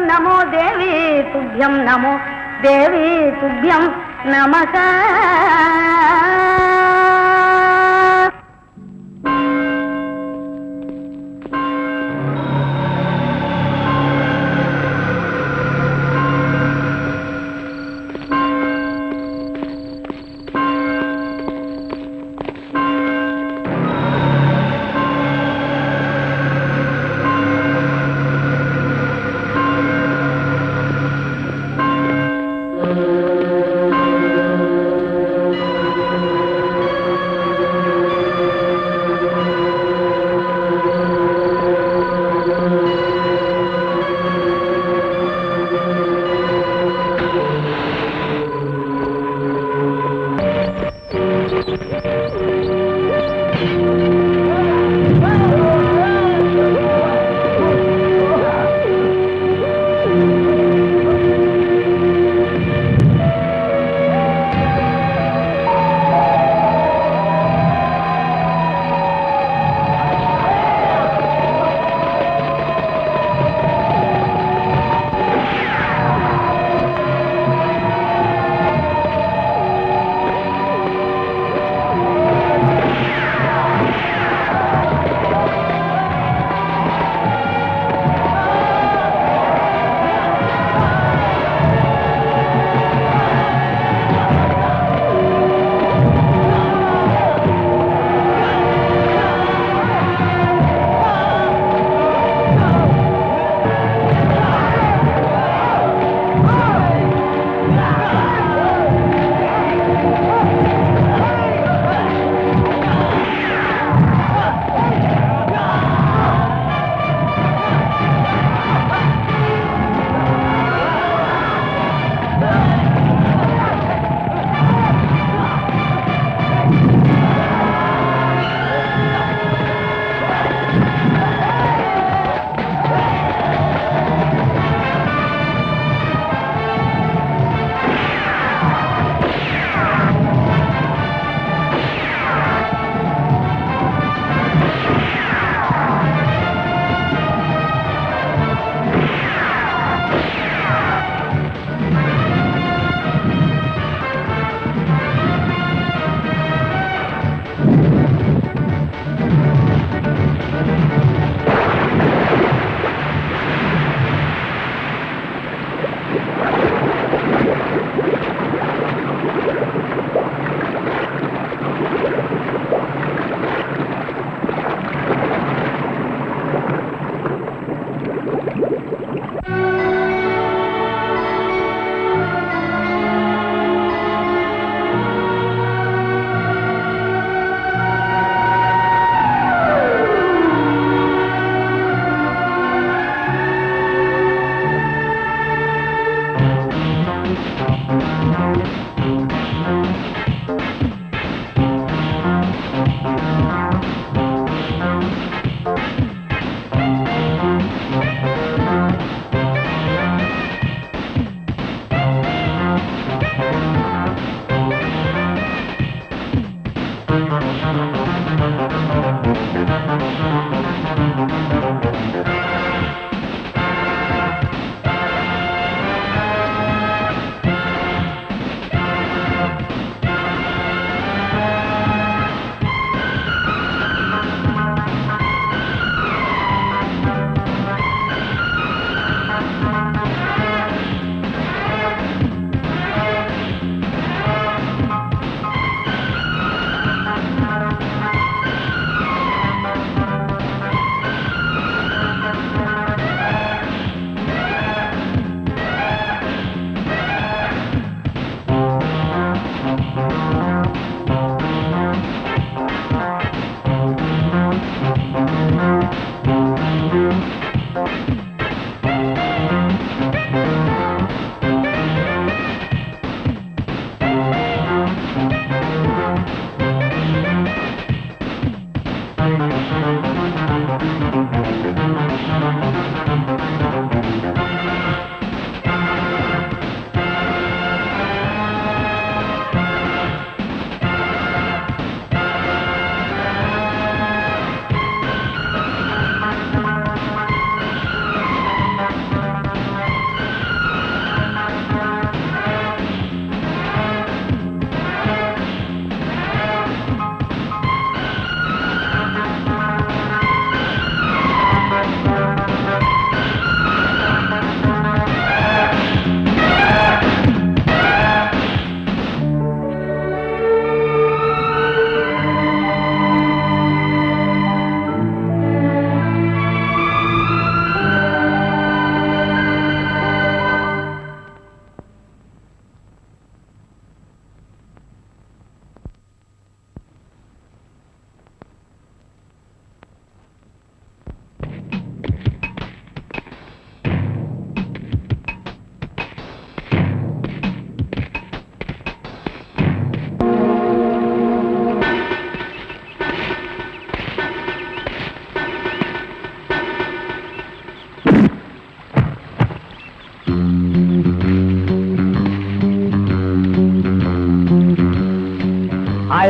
नमो देवी तुभ्यं नमो देवी तुभ्यं नमः।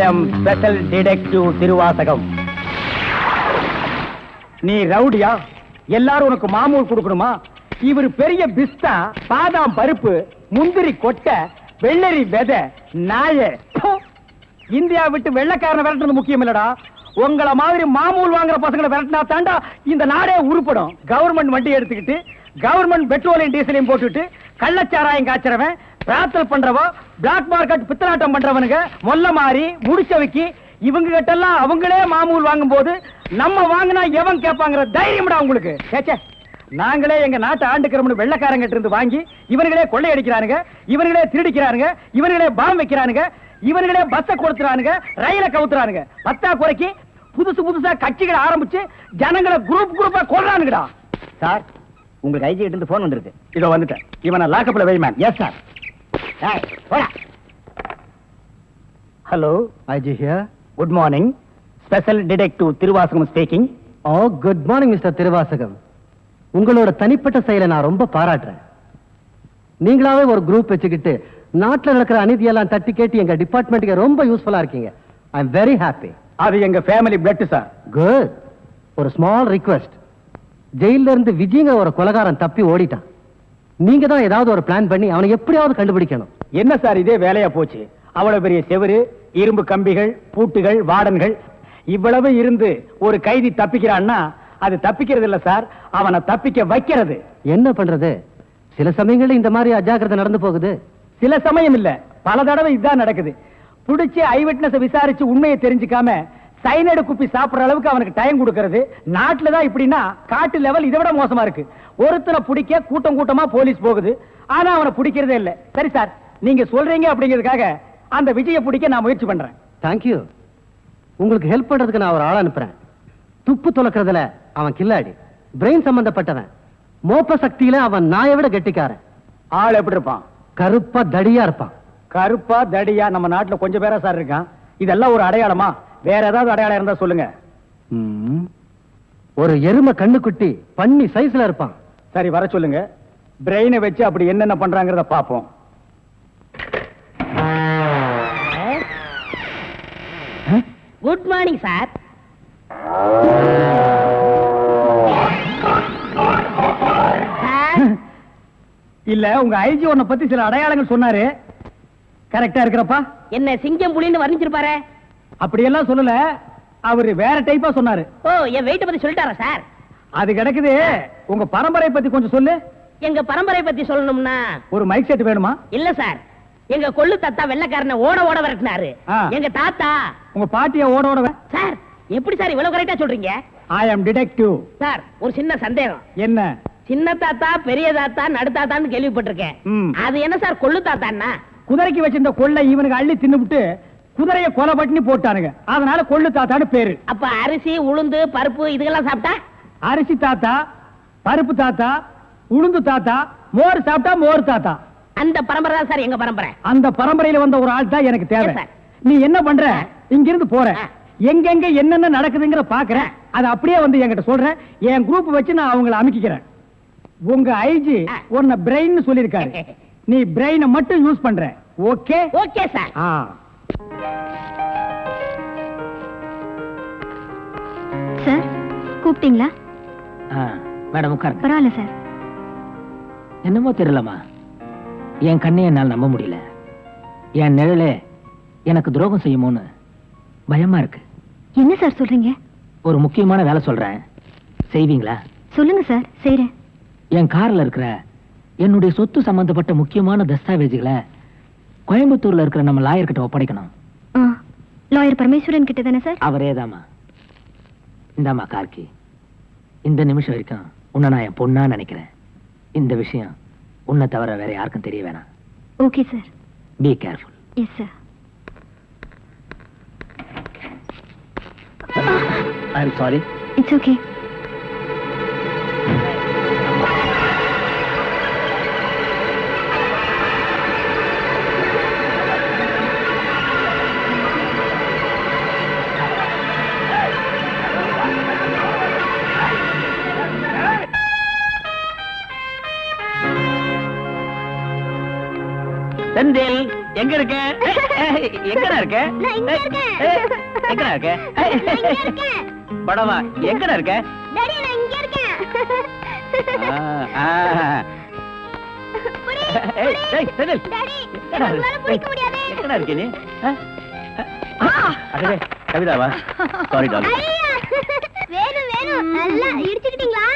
am special detective Thiruvasagam. நீ ரவுடியா? எல்லாரும் உனக்கு மாமூல் கொடுக்கணுமா? இவர் பெரிய பிஸ்தா, பாதாம் பருப்பு, முந்திரி கொட்டை, வெள்ளரி விதை, நாய. இந்தியா விட்டு வெள்ளைக்காரனை விரட்டுறது முக்கியம் இல்லடா. உங்கள மாதிரி மாமூல் வாங்குற பசங்களை விரட்டினா தாண்டா இந்த நாடே உருப்படும். கவர்மெண்ட் வண்டி எடுத்துக்கிட்டு கவர்மெண்ட் பெட்ரோலையும் டீசலையும் போட்டுட்டு கள்ளச்சாராயம் காய்ச்சறவன், பிரார்த்தல் பண்றவோ, பிளாக் மார்க்கெட் பித்தலாட்டம் பண்றவனுங்க, மொல்ல மாறி முடிச்சவைக்கு இவங்க கிட்ட எல்லாம் அவங்களே மாமூல் வாங்கும் போது நம்ம வாங்கினா எவன் கேட்பாங்கிற தைரியம்டா உங்களுக்கு. கேச்சே, நாங்களே எங்க நாட்டை ஆண்டுக்கிறோம்னு வெள்ளைக்காரங்கிட்ட இருந்து வாங்கி இவர்களே கொள்ளையடிக்கிறானுங்க, இவர்களே திருடிக்கிறானுங்க, இவர்களே பாம் வைக்கிறானுங்க, இவர்களே பஸ்ஸை கொடுத்துறானுங்க, ரயில கவுத்துறானுங்க. பத்தா குறைக்கு புதுசு புதுசா கட்சிகளை ஆரம்பிச்சு ஜனங்களை குரூப் குரூப்பா கொள்றானுங்கடா. சார், உங்களுக்கு ஐஜி கிட்ட இருந்து போன் வந்திருக்கு. இதோ வந்துட்டேன். இவனை லாக்கப்ல வை man. Yes sir. Hello, IG here. Good morning. Special detective Thiruvasagam speaking. Oh, good morning mister Thiruvasagam. உங்களோட தனிப்பட்ட செயலை நான் ரொம்ப பாராட்டுறேன். நீங்களாவே ஒரு குரூப் வச்சுக்கிட்டு நாட்டில் நடக்கிற அநீதியெல்லாம் தட்டி கேட்டு எங்க டிபார்ட்மெண்ட்டுக்கு ரொம்ப யூஸ்ஃபுல்லா இருக்கீங்க. I am very happy. அது எங்க ஃபேமிலி பிளட் சார். குட். ஒரு ஸ்மால் ரிக்வெஸ்ட். ஜெயில இருந்து விஜய்ங்க ஒரு கொலைகாரன் தப்பி ஓடிட்டான். நீங்க தான் ஏதாவது ஒரு பிளான் பண்ணி அவனை எப்படியாவது கண்டுபிடிக்கணும். என்ன சார் இதே வேலையா போச்சு? அவ்வளவு பெரிய செவரு, இரும்பு கம்பிகள், பூட்டுகள், வார்டன்கள் இவ்வளவு இருந்து ஒரு கைதி தப்பிக்கிறான்னா அது தப்பிக்கிறது இல்ல சார், அவனை தப்பிக்க வைக்கிறது. என்ன பண்றது? சில சமயங்கள்ல இந்த மாதிரி அஜாக்கிரதை நடந்து போகுது. சில சமயம் இல்ல, பல தடவை இதுதான் நடக்குது. புடிச்சு ஐ விட்னஸ் விசாரிச்சு உண்மையை தெரிஞ்சுக்காம சைனடு குப்பி சாப்பிடுற அளவுக்கு அவனுக்கு டைம் கொடுக்கறது. நாட்டுல தான் இப்படின்னா காட்டு லெவல் இதை விட மோசமா இருக்கு. ஒருத்தனை பிடிக்க கூட்டம் கூட்டமா போலீஸ் போகுது, ஆனா அவனை பிடிக்கிறதே இல்ல. சரி சார், நீங்க சொல்றீங்க அப்படிங்கிறதுக்காக அந்த விஜயை பிடிக்க நான் முயற்சி பண்றேன். தேங்க்யூ. உங்களுக்கு ஹெல்ப் பண்றதுக்கு நான் ஒரு ஆள் அனுப்புறேன். துப்பு துலக்கிறதுல அவன் கில்லாடி, பிரெயின் சம்பந்தப்பட்டவன். மோப்ப சக்தியில அவன் நாயை விட கெட்டிக்காரன். ஆள் எப்படி இருப்பான்? கருப்பா தடியா இருப்பான். கருப்பா தடியா நம்ம நாட்டுல கொஞ்சம் பேரா சார் இருக்கான். இதெல்லாம் ஒரு அடையாளமா? வேற ஏதாவது அடையாளம் இருந்தா சொல்லுங்க. ஒரு எருமை கண்ணுக்குட்டி பண்ணி சைஸ்ல இருப்பான். சரி, வர சொல்லுங்க. பிரெயினை வச்சு அப்படி என்னென்ன பண்றாங்கறத பாப்போம். Good morning sir. இல்ல, உங்க ஐஜி உன்னை பத்தி சில அடையாளங்கள் சொன்னாரு. கரெக்டா இருக்கிறப்பா? என்ன சிங்கம் புலின்னு வர்ணிச்சிருப்பாரு? அப்படியெல்லாம் சொல்லல, அவரு வேற டைப்பா சொன்னாரு. ஓ, என் வெயிட்ட பத்தி சொல்லிட்டாரா சார்? அது கிடக்குது. உங்க பரம்பரை பத்தி கொஞ்சம் சொல்லு. எங்க பரம்பரை பத்தி சொல்லணும்னா ஒரு மைக் செட் வேணுமா? இல்ல சார், எங்க கொள்ளு தாத்தா வெள்ளைக்காரனை ஓட ஓட விரட்டினாரு. எங்க தாத்தா. உங்க பாட்டிய ஓட ஓட? சார், எப்படி சார் இவ்வளவு கரெக்டா சொல்றீங்க? ஐ அம் டிடெக்டிவ். சார், ஒரு சின்ன சந்தேகம். என்ன? சின்ன தாத்தா, பெரிய தாத்தா, நடு தாத்தான்னு கேள்விப்பட்டிருக்கேன். அது என்ன சார் கொள்ளு தாத்தான்னா? குதிரைக்கு வச்சிருந்த கொள்ளை இவனுக்கு அள்ளி தின்னுபிட்டு குதிரைய கொலை பண்ணி போட்டானுங்க, அதனால கொள்ளு தாத்தான்னு பேரு. அப்ப அரிசி, உளுந்து, பருப்பு இதுக்கெல்லாம் சாப்பிட்டா? அரிசி தாத்தா, பருப்பு தாத்தா, உளுந்து தாத்தா, மோர் சாப்பிட்டா மோர் தாத்தா. அந்த பரம்பரை தான் சார் எங்க பரம்பரை. அந்த பரம்பரையில வந்த ஒரு ஆள் தான் எனக்கு தேவை. நீ என்ன பண்ற? இங்கிருந்து போற, எங்கெங்க என்னென்ன நடக்குதுங்கிற பாக்குறேன். அது அப்படியே வந்து என்கிட்ட சொல்றேன். என் குரூப் வச்சு நான் அவங்களை அமைக்கிறேன். உங்க ஐஜி உன்னை பிரெயின் சொல்லிருக்காரு. நீ பிரெயினை மட்டும் யூஸ் பண்ற. ஓகே? Okay sir. சார், கூப்பிட்டீங்களா? மேடம் உட்காருங்க. பரவாயில்ல சார். என்னமோ தெரியலமா, என் கண்ணை என்னால் நம்ப முடியல. என் நிழலே எனக்கு துரோகம் செய்யுமோன்னு பயமா இருக்கு. என்ன சார் சொல்றீங்க? ஒரு முக்கியமான வேலை சொல்றேன், செய்வீங்களா? சொல்லுங்க சார், செய்றேன். என் கார்ல இருக்கிற என்னுடைய சொத்து சம்பந்தப்பட்ட முக்கியமான தஸ்தாவேஜுகளை கோயம்புத்தூர்ல இருக்கிற நம்ம லாயர் கிட்ட ஒப்படைக்கணும். லாயர் பரமேஸ்வரன் கிட்ட தானே சார்? அவரே தாமா. இந்தாமா கார்கி, இந்த நிமிஷம் வரைக்கும் உன்னை நான் என் பொண்ணா நினைக்கிறேன். இந்த விஷயம் உன்னை தவிர வேற யாருக்கும் தெரிய வேணாம். Okay sir. Be careful. Yes sir. I am sorry. It's okay. Senthil, எங்க இருக்க? எங்கடா இருக்க? நான் இங்க இருக்கேன். எங்கடா இருக்க? நான் இங்க இருக்கேன். படவா எங்கடா இருக்க? டாடி நான் இங்க இருக்கேன். புடி, ஏய், புடி. ஏய், செந்தில். டாடி எங்கடா உங்களால இருக்க? பிடிக்க முடியாது. எங்கடா இருக்க நீ? அடே, கவிதாவா? Sorry darling. ஐயா, வேணும் நல்லா இடிச்சுக்கிட்டீங்களா?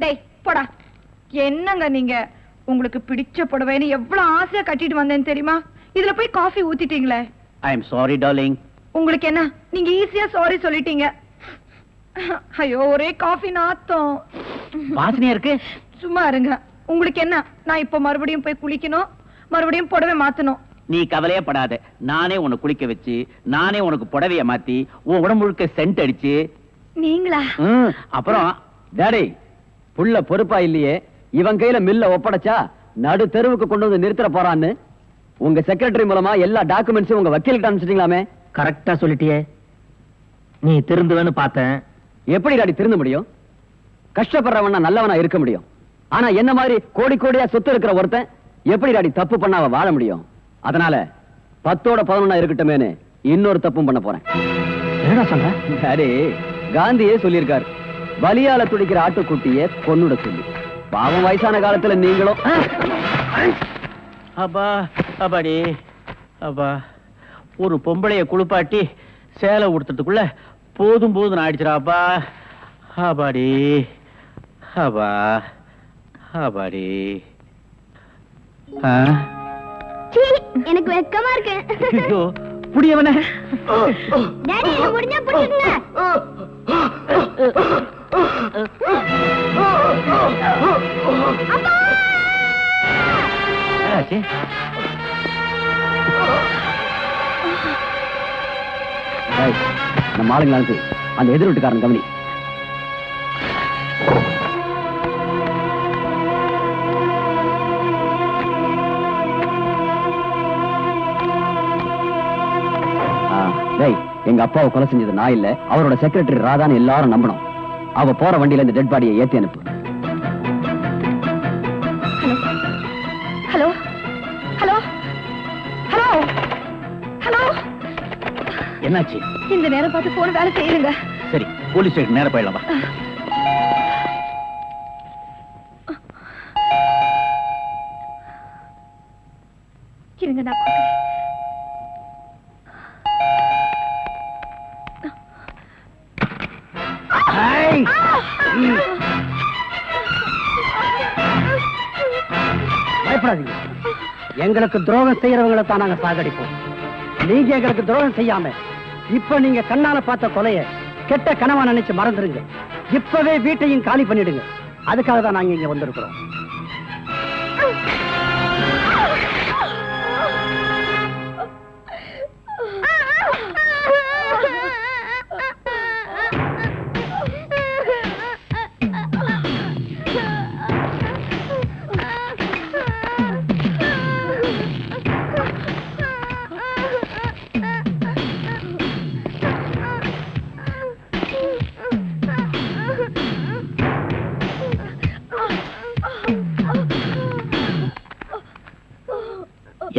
டேய் போடா. என்னங்க நீங்க உங்களுக்கு பிடிச்ச புடவைன்னு எவ்வளவு ஆசையா கட்டிட்டு வந்தேன்னு தெரியுமா? இதுல போய் காஃபி ஊத்திட்டீங்களே. I am sorry darling. உங்களுக்கு என்ன, நீங்க ஈஸியா சாரி சொல்லிட்டீங்க. ஐயோ ஒரே காஃபி நாத்தம். வாசனையா இருக்கு. சும்மா இருங்க. உங்களுக்கு என்ன, நான் இப்ப மறுபடியும் போய் குளிக்கணும், மறுபடியும் புடவை மாத்தணும். நீ கவலையே படாத. நானே உன்னை குளிக்க வச்சு, நானே உனக்கு புடவைய மாத்தி, உன் உடம்பு முழுக்க சென்ட் அடிச்சு. நீங்களா? அப்புறம் டாடி, புள்ள பொறுப்பா இல்லையே, இவன் கையில மில்ல ஒப்படைச்சா நடு தெருவுக்கு கொண்டு வந்து நிறுத்த போறான்னு உங்க செக்ரட்டரி மூலமா எல்லா டாக்குமெண்ட்ஸும் உங்க வக்கீலுக்கு அனுப்பிச்சிட்டீங்களாமே. கரெக்டா சொல்லிட்டியே. நீ திருந்துவேன்னு பார்த்தேன். எப்படி டாடி திருந்த முடியும்? கஷ்டப்படுறவனா நல்லவனா இருக்க முடியும். ஆனா என்ன மாதிரி கோடி கோடியா சொத்து இருக்கிற ஒருத்தன் எப்படி டாடி தப்பு பண்ணாம வாழ முடியும்? அதனால 10ஓட 11 இருக்கட்டுமேனு இன்னொரு தப்பும் பண்ண போறேன். என்னடா சொல்ற? டாடி, காந்தியே சொல்லியிருக்காரு, பலியால துடிக்கிற ஆட்டுக்குட்டிய கொன்னுட சொல்லி. பாவம் வயசான காலத்துல நீங்களும். அப்பா அப்பாடி அப்பா, ஒரு பொம்பளைய குளிப்பாட்டி சேலை உடுத்துறதுக்குள்ள போதும் போதும் ஆயிடுச்சுடாப்பா. அப்பாடி அப்பா அப்பாடி. சீ, எனக்கு வெக்கமா இருக்கு. புடியவன டாடி என்ன முடிஞ்சா புடிச்சுங்க. நம்ம ஆளுங்க அனுப்பி அந்த எதிர் வீட்டுக்காரன் கவனி. எங்க அப்பாவை கொலை செஞ்சது நான் இல்ல, அவரோட செக்ரட்டரி ராதான்னு எல்லாரும் நம்பணும். அவ போற வண்டியில இந்த டெட் பாடியை ஏத்தி அனுப்பு. Hello hello hello hello. என்னாச்சு? இந்த நேரம் பார்த்து போன வேலை செய்யுங்க. சரி, போலீஸ் ஸ்டேஷன் நேரா போயிடலாம். இருங்க நான் பார்க்கிறேன். பயப்படாதீங்க. எங்களுக்கு துரோகம் செய்யறவங்களை தான் நாங்க சாகடிப்போம். நீங்க எங்களுக்கு துரோகம் செய்யாம இப்ப நீங்க கண்ணால பார்த்த கொலைய கெட்ட கனவா நினைச்சு மறந்துருங்க. இப்பவே வீட்டையும் காலி பண்ணிடுங்க. அதுக்காக தான் நாங்க இங்க வந்திருக்கிறோம்.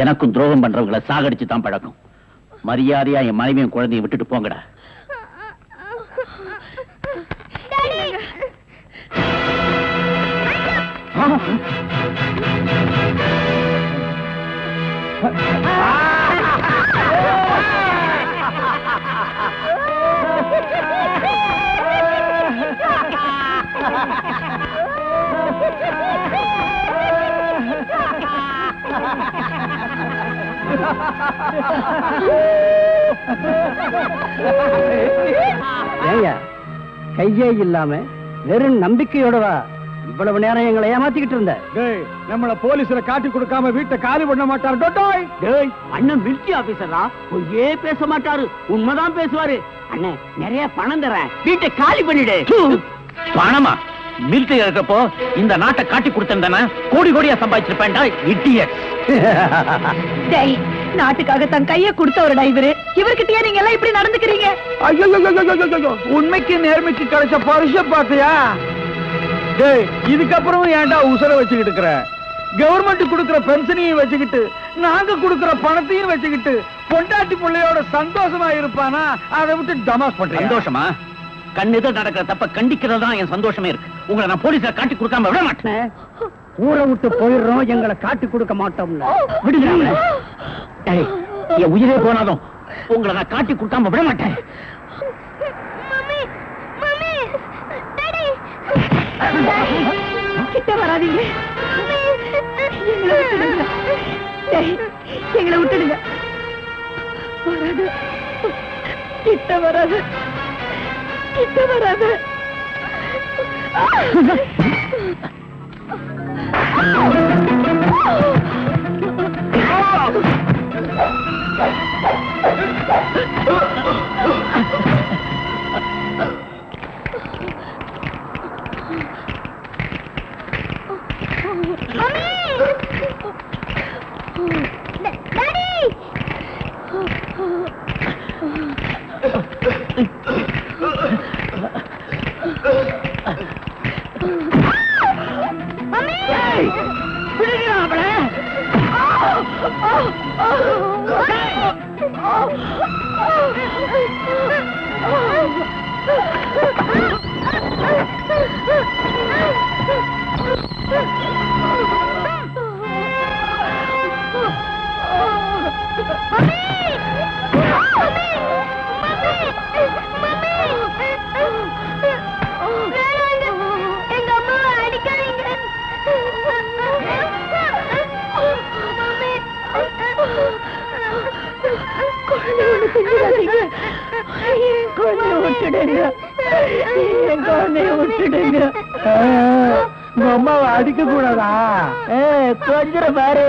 எனக்கும் துரோகம் பண்றவங்களை சாகடிச்சு தான் பழக்கம். மரியாதையா என் மனைவியும் குழந்தையும் விட்டுட்டு போங்கடா. ஏங்க, கையே இல்லாம வெறும் நம்பிக்கையோடவா இவ்வளவு நேரம் எங்களை ஏமாத்திக்கிட்டு இருந்த? நம்மள போலீஸ்ல காட்டி கொடுக்காம வீட்டை காலி பண்ண மாட்டாரு. அண்ணன் மிலிட்டரி ஆபீசரா, பொய்யே பேச மாட்டாரு, உண்மைதான் பேசுவாரு. அண்ணே, நிறைய பணம் தரேன், வீட்டை காலி பண்ணிடு. பணமா? மிலிட்டரி இருக்கப்போ இந்த நாட்டை காட்டி கொடுத்திருந்தானே கோடி கோடியா சம்பாதிச்சிருப்பேன்டா. இடியட். டேய், நாட்டுக்காக தன் கையை கொடுத்தவருடா இவரு. இவர்கிட்டயே நீங்க எல்லாம் இப்படி நடந்துக்கிறீங்க? உண்மைக்கு நேர்மைக்கு கிடைச்ச பரிச பாத்தியா? டேய், இதுக்கப்புறம் ஏன்டா உசுர வச்சுக்கிட்டு இருக்கிற? கவர்மெண்ட் கொடுக்கிற பென்ஷனையும் வச்சுக்கிட்டு நாங்க கொடுக்கிற பணத்தையும் வச்சுக்கிட்டு பொண்டாட்டி பிள்ளையோட சந்தோஷமா இருப்பானா? அதை விட்டு டமாஸ் பண்றேன். சந்தோஷமா? கண்ணெதிர் நடக்கிற தப்ப கண்டிக்கிறது தான் என் சந்தோஷமே இருக்கு. உங்களை நான் போலீஸ்ல காட்டி கொடுக்காம விட மாட்டேன். ஊரை விட்டு போயிடுறோம், எங்களை காட்டி கொடுக்க மாட்டோம்ல. விடுங்க. என் உயிரே போனாலும் உங்களை நான் காட்டி கொடுக்காம விட மாட்டேன். மம்மி மம்மி டாடி கிட்ட வராதீங்க, எங்களை விட்டுடுங்க. வராது, கிட்ட வராது, கிட்ட வராது. எங்க அம்மாவை அடிக்காதீங்க. அம்மாவை அடிக்க கூடாதா? கொஞ்சம் பாரு.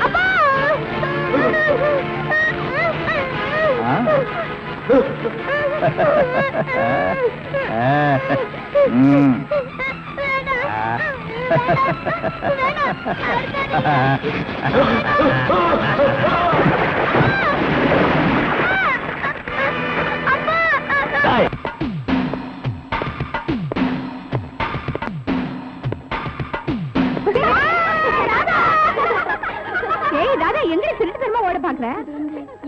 அப்பா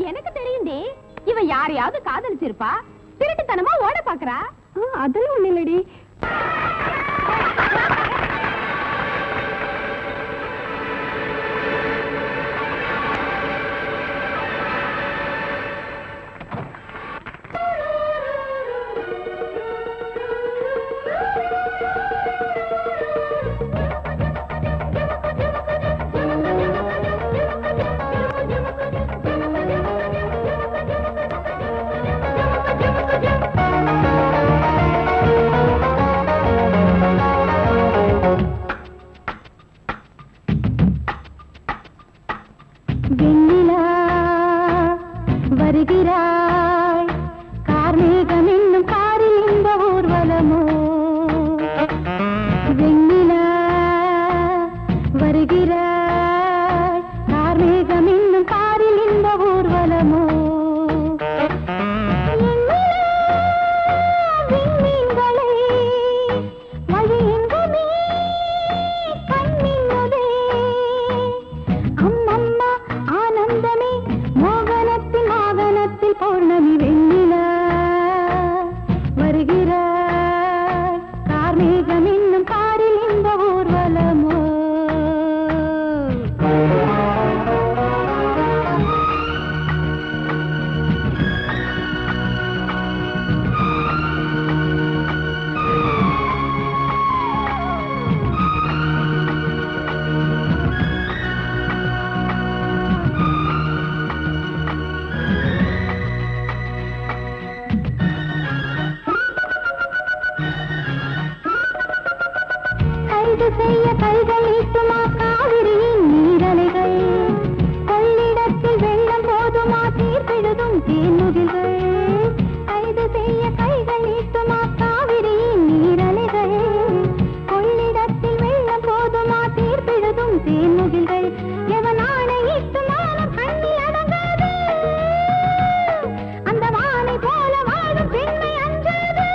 எனக்கு தெரியும்டி, இவ யாரையாவது காதலிச்சிருப்பா, திருட்டுத்தனமா ஓட பாக்குறா. அதெல்லாம் ஒண்ணு இல்லடி. வருகிறாய் கார்மேகம் என்னும் காரில் இந்த ஊர்வலமோ. வெண்ணிலா வருகிறாய் கார்மேகம் என்னும் காரில் இந்த ஊர்வலமோ. விண்மீன்களை வழியெங்குமே கண்ணினுதே. அம்மம்மா ஆனந்தமே மோகனத்தின் ஆவணத்தில் பௌர்ணமி. வெண்ணிலா வருகிறாய் கார்மேகம் என்னும் காரில் இந்த ஊர்வலமோ. கைது செய்ய கைகள் ஈட்டுமா காவிரியின் நீரலைகள். கொள்ளிடத்தில் வெள்ளம் போதுமா தீர்ப்பெழுதும் தேன்முகில்கள். கைது செய்ய கைகள் ஈட்டுமா காவிரியின் நீரலைகள். கொள்ளிடத்தில் வெள்ளம் போதுமா தீர்ப்பெழுதும் தேன்முகில்கள். எவனானை ஈட்டுமானம் கண்ணி அடங்காது. அந்த வானை போல வாழும் பெண்மை அஞ்சாது.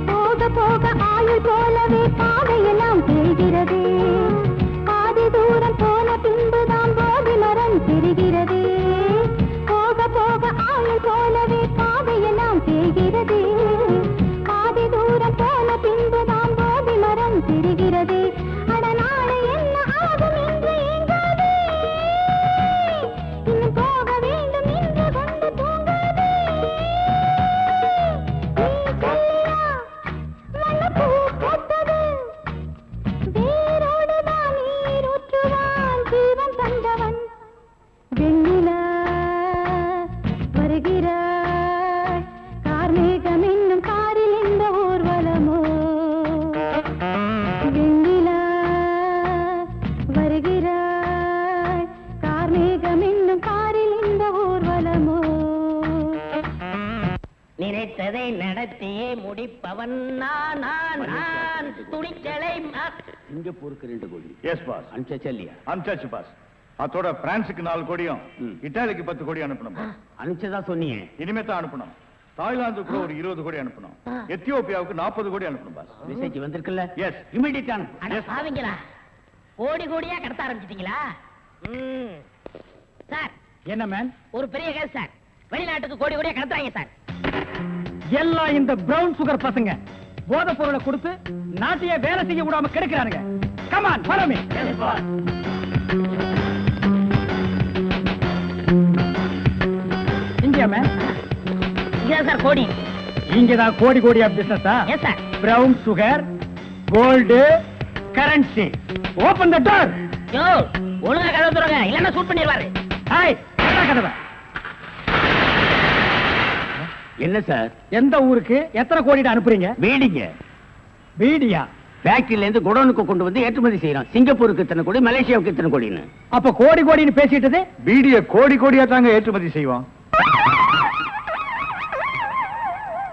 போக போக ஆயுள் போலவே பாதையெல்லாம் தெரிகிறது. பாதி தூரம் போன பின்புதான் போதி மரம் தெரிகிறது. போக போக ஆயுள் போலவே பாதையெல்லாம் தெரிகிறது. பாதி தூரம் போன பின்புதான் போதி மரம் தெரிகிறது. அட நாளை என்ன ஆகும் என்று ஏங்காதே. இன்னும் போக வேண்டும் என்று கொண்டு தூங்காதே. நீ சொல்லியா மனப்பூ பூத்தது. வேரோடுதான் நீர் ஊற்றுவான் ஜீவன் தந்தவன். வெண்ணிலா வருகிறாய் கார்மேகம் என்னும் காரில் இந்த ஊர்வலமோ. வெண்ணிலா வருகிறாய் கார்மேகம் என்னும் காரில் இந்த ஊர்வலமோ. நினைத்ததை நடத்தியே முடிப்பவன் நான். நான் துணிச்சலை சிங்கப்பூருக்கு 2 கோடி. S boss. அனுப்பிச்சா இல்லையா? அனுப்பிச்சாச்சு பாஸ். அதோட பிரான்ஸுக்கு 4 கோடியும் இட்டாலிக்கு 10 கோடி அனுப்பணும் பாஸ். அனுப்பிச்சதா சொன்னீங்க. இனிமே தான் அனுப்பணும். தாய்லாந்துக்கு கூட ஒரு 20 கோடி அனுப்பணும். எத்தியோப்பியாவுக்கு 40 கோடி அனுப்பணும் பாஸ். மெசேஜ் வந்திருக்குல்ல? எஸ். இமிடியேட் அனுப்பு. அட பாவிங்களா, கோடி கோடியா கடத்த ஆரம்பிச்சிட்டீங்களா? சார், என்ன மேன்? ஒரு பெரிய கேஸ் சார். வெளிநாட்டுக்கு கோடி கோடியா கடத்துறாங்க சார். எல்லாம் இந்த பிரவுன் சுகர் பசங்க போதை பொருளை கொடுத்து நாட்டையே வேலை செய்ய விடாம கெடுக்கிறானுங்க. Come on follow me. எங்கேயாமே இதான் சார் கோடி. இங்கதான் கோடி கோடியா பிசினஸா? Yes sir. Brown sugar, gold, currency. Open the door. Yo, ஒழுங்கா கதவை திறங்க, இல்லன்னா ஷூட் பண்ணிடுவாரு. ஹாய், கதவை. என்ன சார்? எந்த ஊருக்கு எத்தனை கோடிட்டு அனுப்புறீங்க? பீடிங்க. பீடியா? ஃபேக்டரியில இருந்து குடோனுக்கு கொண்டு வந்து ஏற்றுமதி செய்யறோம். சிங்கப்பூருக்கு இத்தனை கோடி, மலேசியாவுக்கு இத்தனை கோடின்னு. அப்ப கோடி கோடின்னு பேசிட்டது? பீடிய கோடி கோடியா தாங்க ஏற்றுமதி செய்வோம்.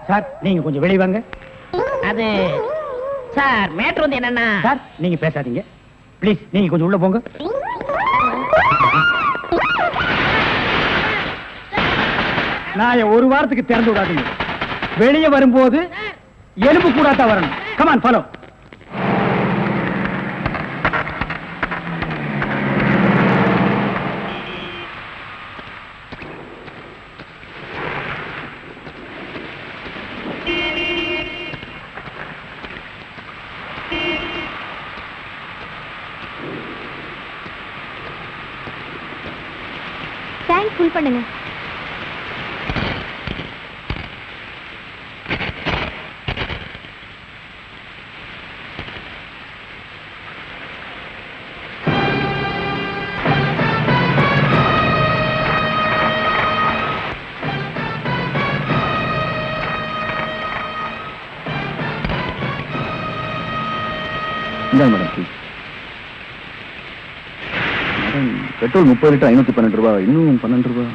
சார் நீங்க கொஞ்சம் வெளிய வாங்க. அது சார் மேட்ரு வந்து என்னன்னா சார் நீங்க பேசாதீங்க ப்ளீஸ், நீங்க கொஞ்சம் உள்ள போங்க. நான் ஒரு வாரத்துக்கு திறந்து விடாதீங்க. வெளியே வரும்போது எலும்பு கூடாதான் வரணும். Come on follow. டேங்க் ஃபுல் பண்ணுங்க. இந்தாங்க madam please. Madam petrol 30 litre 512 ரூபாய், இன்னும் 12 ரூபாய்.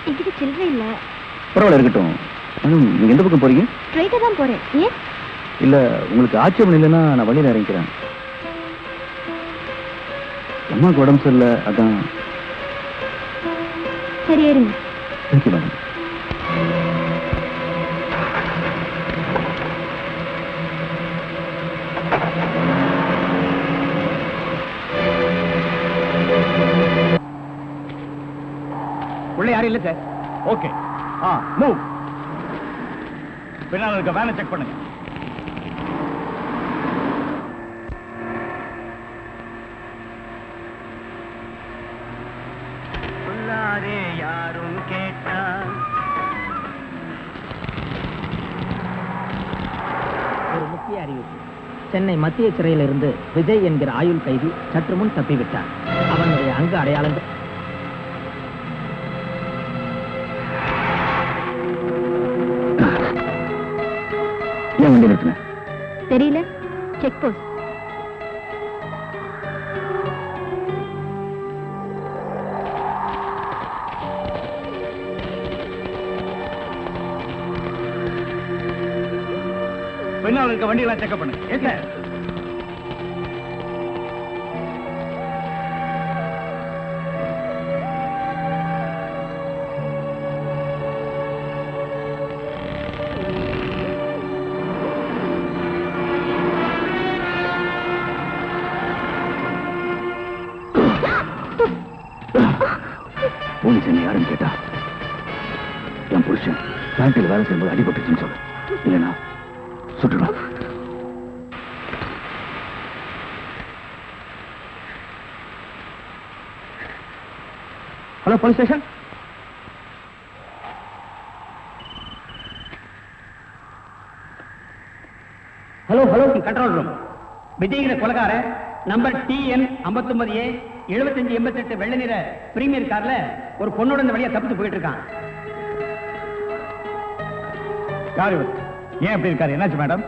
என்கிட்ட சில்லறை இல்ல. பரவாயில்ல இருக்கட்டும். மேடம் நீங்க எந்த பக்கம் போறீங்க? ஸ்ட்ரைட்டா தான் போறேன். ஏன்? இல்ல உங்களுக்கு ஆட்சேபம் இல்லைன்னா நான் வழியில இறங்கிக்கிறேன். அம்மாவுக்கு உடம்பு சரியில்லை, அதான். சரி ஏறுங்க. Thank you madam. உள்ள யாரும் இல்ல சார். ஓகே. மூவ். பின்னால இருக்க வேனை செக் பண்ணுங்க. யாரும் கேட்டா ஒரு முக்கிய அறிவிப்பு. சென்னை மத்திய சிறையிலிருந்து விஜய் என்கிற ஆயுள் கைதி சற்று முன் தப்பிவிட்டார். அவனுடைய அங்க அடையாளங்கள் ஏன் வண்டி நிறுத்தின? தெரியல. Check post. பின்னால இருக்க வண்டியெல்லாம் செக்அப் பண்ணுங்க. ஏன் சார்? போலீஸ் என்ன யாருன்னு கேட்டா என் புருஷன் பேங்க்ல வேலை செய்யும்போது அடிபட்டுச்சுன்னு சொல்லு, இல்லைன்னா சுட்டுடுவான். Hello police station. Hello control room. விஜய்கிற கொலகார நம்பர் TN 59A 7588 வெள்ளை நிற பிரீமியர் கார்ல ஒரு பொண்ணோட இந்த வழியா தப்பிச்சு போயிட்டு இருக்கான். யார் இவர்? ஏன் எப்படி இருக்காரு? என்னாச்சு மேடம்?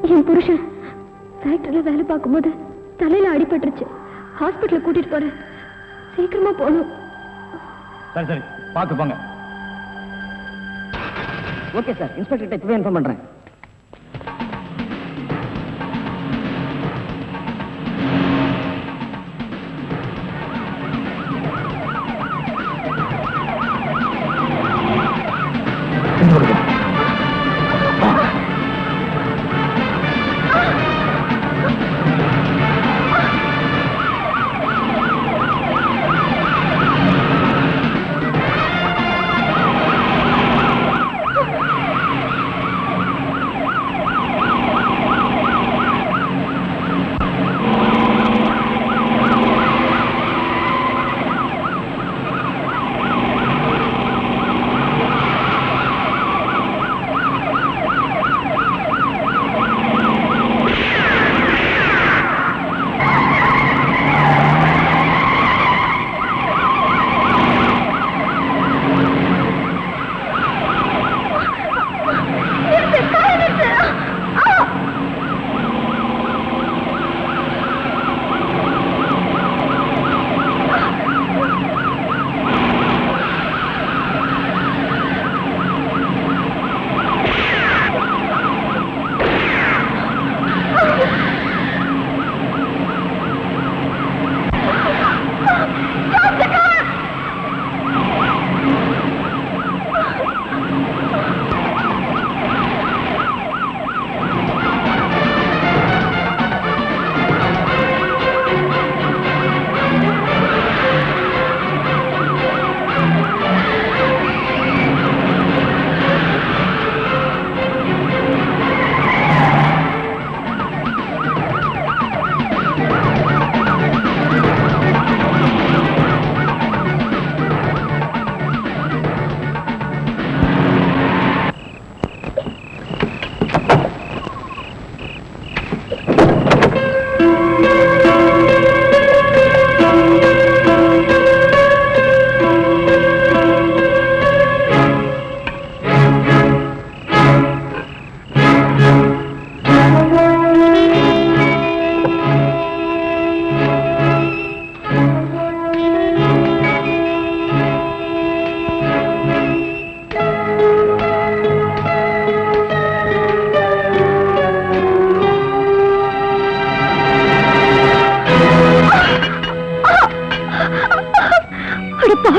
என் புருஷன் ஃபேக்டரியில வேலை பார்க்கும்போது தலையில அடிபட்டுருச்சு. ஹாஸ்பிட்டல் கூட்டிட்டு போறேன். சீக்கிரமா போகணும். சரி பார்த்து போங்க. ஓகே சார், இன்ஸ்பெக்டர் இப்பவே இன்ஃபார்ம் பண்றேன்.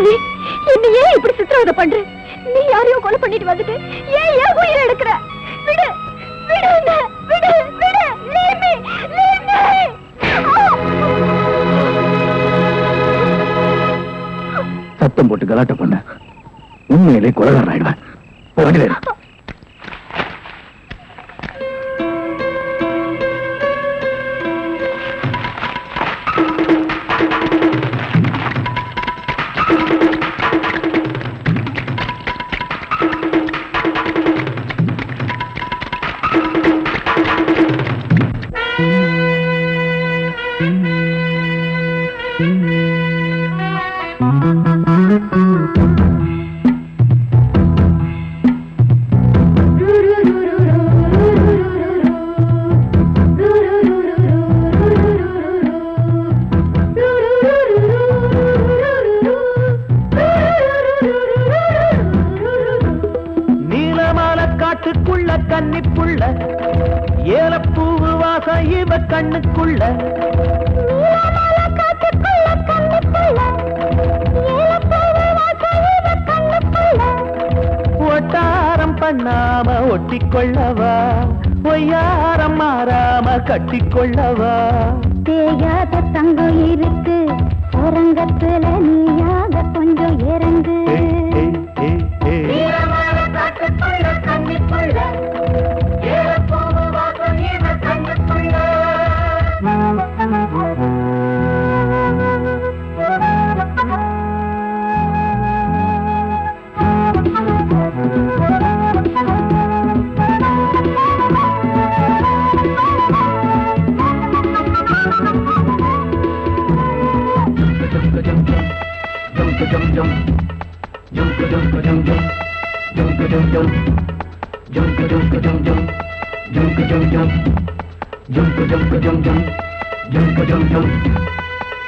பாவி, என்ன ஏன் இப்படி சித்திரவதை பண்ற? நீ யாரையோ கொலை பண்ணிட்டு வந்துட்டு ஏன் உயிரை எடுக்கிற? விடு விடு என்ன, விடு விடு, leave me, leave me. சத்தம் போட்டு கலாட்ட பண்ண உண்மையிலே கொலைகாரன் ஆயிடுவேன். போகவே காட்டுக்குள்ள கன்னிப்புள்ள ஏலப்பூவு வாசம் இவ கண்ணுக்குள்ள ஒட்டாரம் பண்ணாம ஒட்டிக்கொள்ளவா, பொய்யாரம் மாறாம கட்டிக்கொள்ளவா. தேயாத தங்கம் இருக்கு அரங்கத்துல, நீயாக கொஞ்சம் இறங்கு.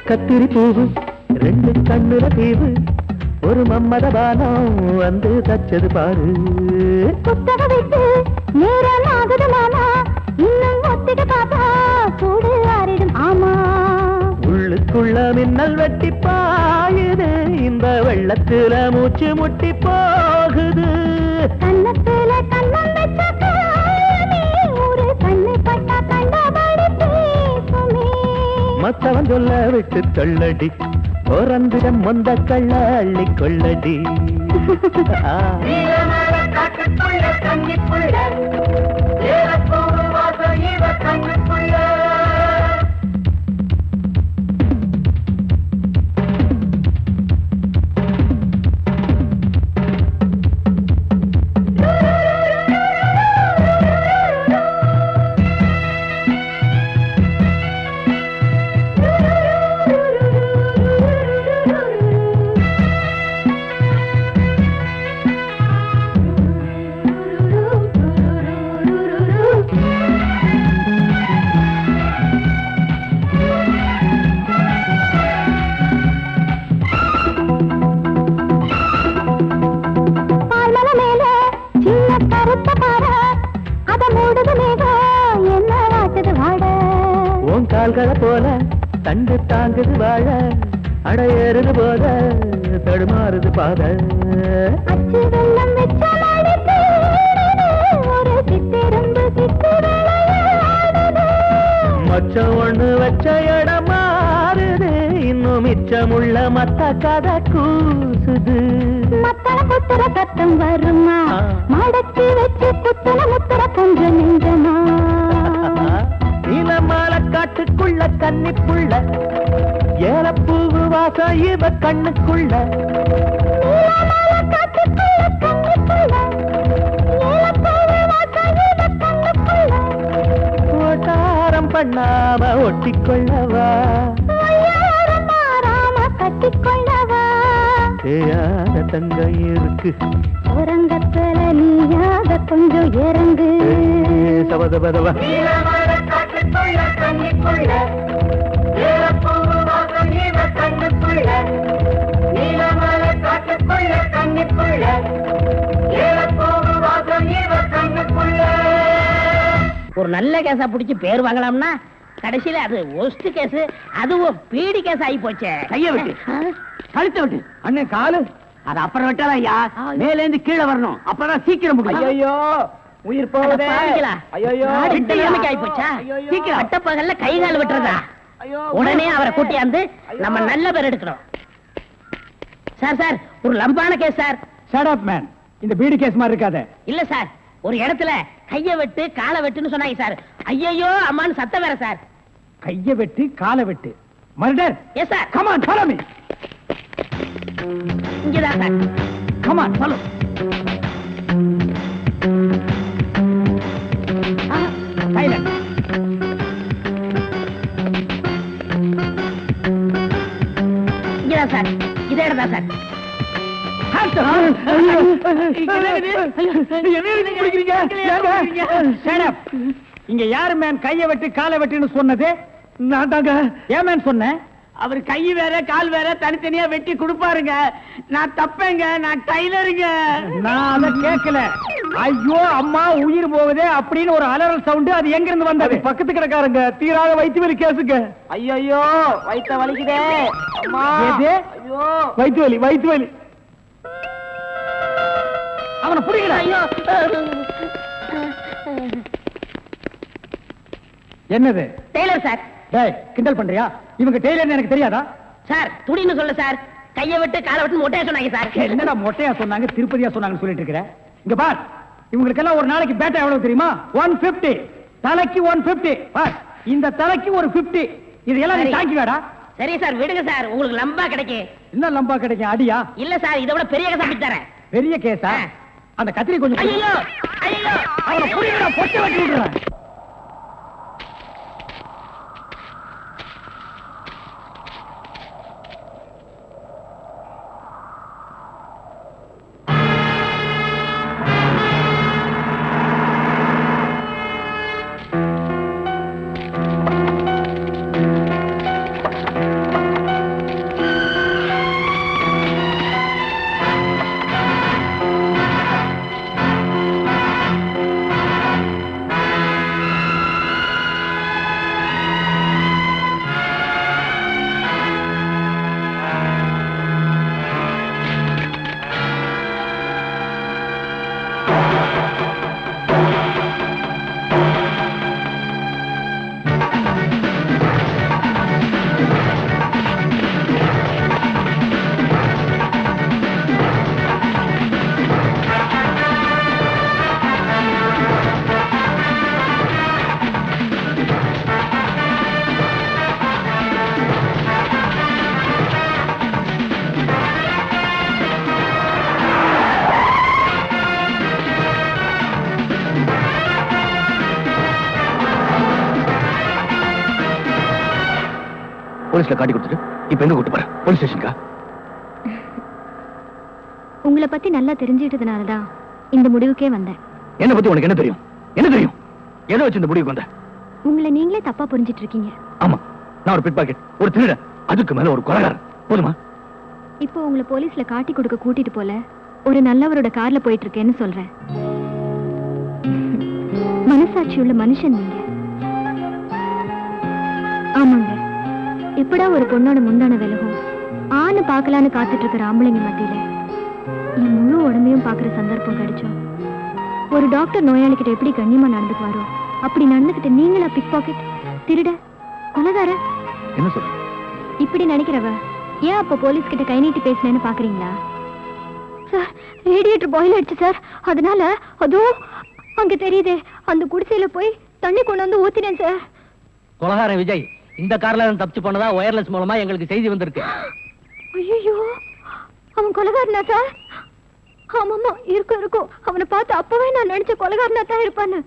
கத்திரி பூவு ரெண்டு கண்ணுல தீவு, ஒரு மம்மத பானம் வந்து தச்சது பாரு. புத்தக விட்டு நேரம் ஆகுது மாமா, இன்னும் ஒத்திட்டு பார்த்தா சூடு ஆறிடும். ஆமா, உள்ளுக்குள்ள மின்னல் வெட்டி பாயுது, இந்த வெள்ளத்துல மூச்சு முட்டி போகுது. கண்ணத்துல கண்ணம் வச்ச ஒரு கண்ணு பட்டா கண்டபடி பேசுமே. மத்தவன் சொல்ல விட்டு தள்ளடி, ஓரந்திடம் மொந்த கள்ள அள்ளி கொள்ளடி. கால்களை போல தண்டு தாங்குது வாழ, அடையேறுது போத தடுமாறுது பாத. மச்சம் ஒண்ணு வச்ச இடம் மாறுது, இன்னும் மிச்சமுள்ள மத்த கதை கூசுது. மத்தன புத்தர கத்தம் வருமா, மடக்கி வச்சு புத்தன முத்தர கொஞ்சம் நெஞ்சமா. நீலமால காட்டுக்குள்ள கன்னிப்புள்ள ஏலப்பூவு வாசம் இவ கண்ணுக்குள்ள. ஓட்டாரம் பண்ணாம ஒட்டிக்கொள்ளவா, கட்டிக்கொள்ளவா. தேயாத தங்கம் இருக்கு உறங்கத்துல, நீயாக கொஞ்சம் இறங்கு. சபதபதவா ஒரு நல்ல கேஸா பிடிச்சு பேர் வாங்கலாம்னா கடைசியில அது ஒஸ்ட் கேஸ், அதுவும் பீடி கேஸ் ஆகி போச்சே. கைய விட்டு, கழுத்தை விட்டு. அண்ணே காலு. அது அப்புறம் விட்டாலா ஐயா, மேல இருந்து கீழே வரணும், அப்பதான் சீக்கிரம் முடியும். ஐயோ உயிர் போகுதே. ஐயோ ஆகி போச்சா? சீக்கிரம் அட்டப்பகல்ல கை கால் விட்டுறதா? உடனே அவரை கூட்டியாந்து நம்ம நல்ல பேர் எடுக்கணும். சார் சார், ஒரு லம்பான case sir. Shut up man. இந்த பீடி கேஸ் மாதிரி இருக்காத. இல்ல சார், ஒரு இடத்துல கைய வெட்டு காலை வெட்டுன்னு சொன்னாங்க சார். ஐயோ அம்மான்னு சத்தம் வேற சார். கைய வெட்டு காலை வெட்டு murder. Yes sir. Come on follow me. இங்கதான் sir. Come on follow. Silent. இங்கதான் சார், இதே இடம் தான் சார். இங்க யாரு மேன் கைய வெட்டு காலை வெட்டுன்னு சொன்னது? நான் தாங்க. ஏன் மேன் சொன்னேன்? அவர் கை வேற கால் வேற தனித்தனியா வெட்டி கொடுப்பாருங்க. நான் தப்பேங்க, நான் டைலருங்க. நான் அத கேட்கல. ஐயோ அம்மா உயிர் போகுதே அப்படின்னு ஒரு அலறல் சவுண்ட். அது எங்க இருந்து வந்தது? பக்கத்து கிடக்காரங்க தீராத வயிற்று வலி கேசுங்க. ஐயோ வயித்த வலிக்குதே அம்மா. ஐயோ வயிற்று வலி வயிற்று வலி. அவனை புடிக்கல. ஐயோ என்னது? Tailor sir. டேய் கிண்டல் பண்றியா? இவங்க டெய்லர்னு எனக்கு தெரியாதா? சார் துடின்னு சொல்ல சார். கையை விட்டு காலை விட்டு மொட்டையா சொன்னாங்க சார். என்னடா மொட்டையா சொன்னாங்க திருப்பதியா சொன்னாங்கன்னு சொல்லிட்டு இருக்கிற? இங்க பார், இவங்களுக்கெல்லாம் ஒரு நாளைக்கு பேட்டா எவ்வளவு தெரியுமா? 150. தலைக்கு 150. பார், இந்த தலைக்கு ஒரு 50. இதெல்லாம் நீ தாங்கி வேடா. சரி சார் விடுங்க சார், உங்களுக்கு லம்பா கிடைக்கும். என்ன லம்பா கிடைக்கும்? அடியா? இல்ல சார், இதை விட பெரிய கேஸ் அப்படி தரேன். பெரிய கேஸா? அந்த கத்திரி கொஞ்சம். ஐயோ ஐயோ அவனை புடிங்கடா, பொட்டை வெட்டி விடுறேன். போலீஸ்ல காட்டி கொடுத்துட்டு இப்ப எங்க கூட்டு போற? போலீஸ் ஸ்டேஷனுக்கா? உங்களை பத்தி நல்லா தெரிஞ்சுக்கிட்டதுனாலதான் இந்த முடிவுக்கே வந்தேன். என்ன பத்தி உனக்கு என்ன தெரியும்? என்ன தெரியும்? எதை வச்சு இந்த முடிவுக்கு வந்த? உங்களை நீங்களே தப்பா புரிஞ்சிட்டு இருக்கீங்க. ஆமா, நான் ஒரு பிட் பாக்கெட், ஒரு திருட, அதுக்கு மேல ஒரு கொலைகாரன். போதுமா? இப்போ உங்களை போலீஸ்ல காட்டி கொடுக்க கூட்டிட்டு போல ஒரு நல்லவரோட கார்ல போயிட்டு இருக்கேன்னு சொல்றேன். மனசாட்சி உள்ள மனுஷன் நீங்க. ஆமாங்க, எப்படா ஒரு பொண்ணோட முந்தான விலகும் ஆணு பார்க்கலான்னு காத்துட்டு இருக்கிற ஆம்பளைங்க மத்தியில என் முழு உடம்பையும் பாக்குற சந்தர்ப்பம் கிடைச்சோம். ஒரு டாக்டர் நோயாளிகிட்ட எப்படி கண்ணியமா நடந்துக்குவாரோ அப்படி நடந்துகிட்டு நீங்களா பிக் பாக்கெட், திருட, கொலைகார என்ன சொல்ற? இப்படி நினைக்கிறவ ஏன் அப்ப போலீஸ் கிட்ட கை நீட்டி பேசினேன்னு பாக்குறீங்களா? சார், ரேடியேட்டர் பாயில் ஆயிடுச்சு சார். அதனால அதோ அங்க தெரியுதே அந்த குடிசையில போய் தண்ணி கொண்டு வந்து ஊத்தினேன் சார். கொலகாரன் விஜய் இந்த கார்ல தப்பிச்சு போனதா வயர்லெஸ் மூலமா எங்களுக்கு செய்தி வந்திருக்கு. ஐயோ, அவன் கொலைகாரனா சார்? ஆமாமா, இருக்கும். அவனை பார்த்து அப்பவே நான் நினைச்ச கொலைகாரனா தான் இருப்பான்னு.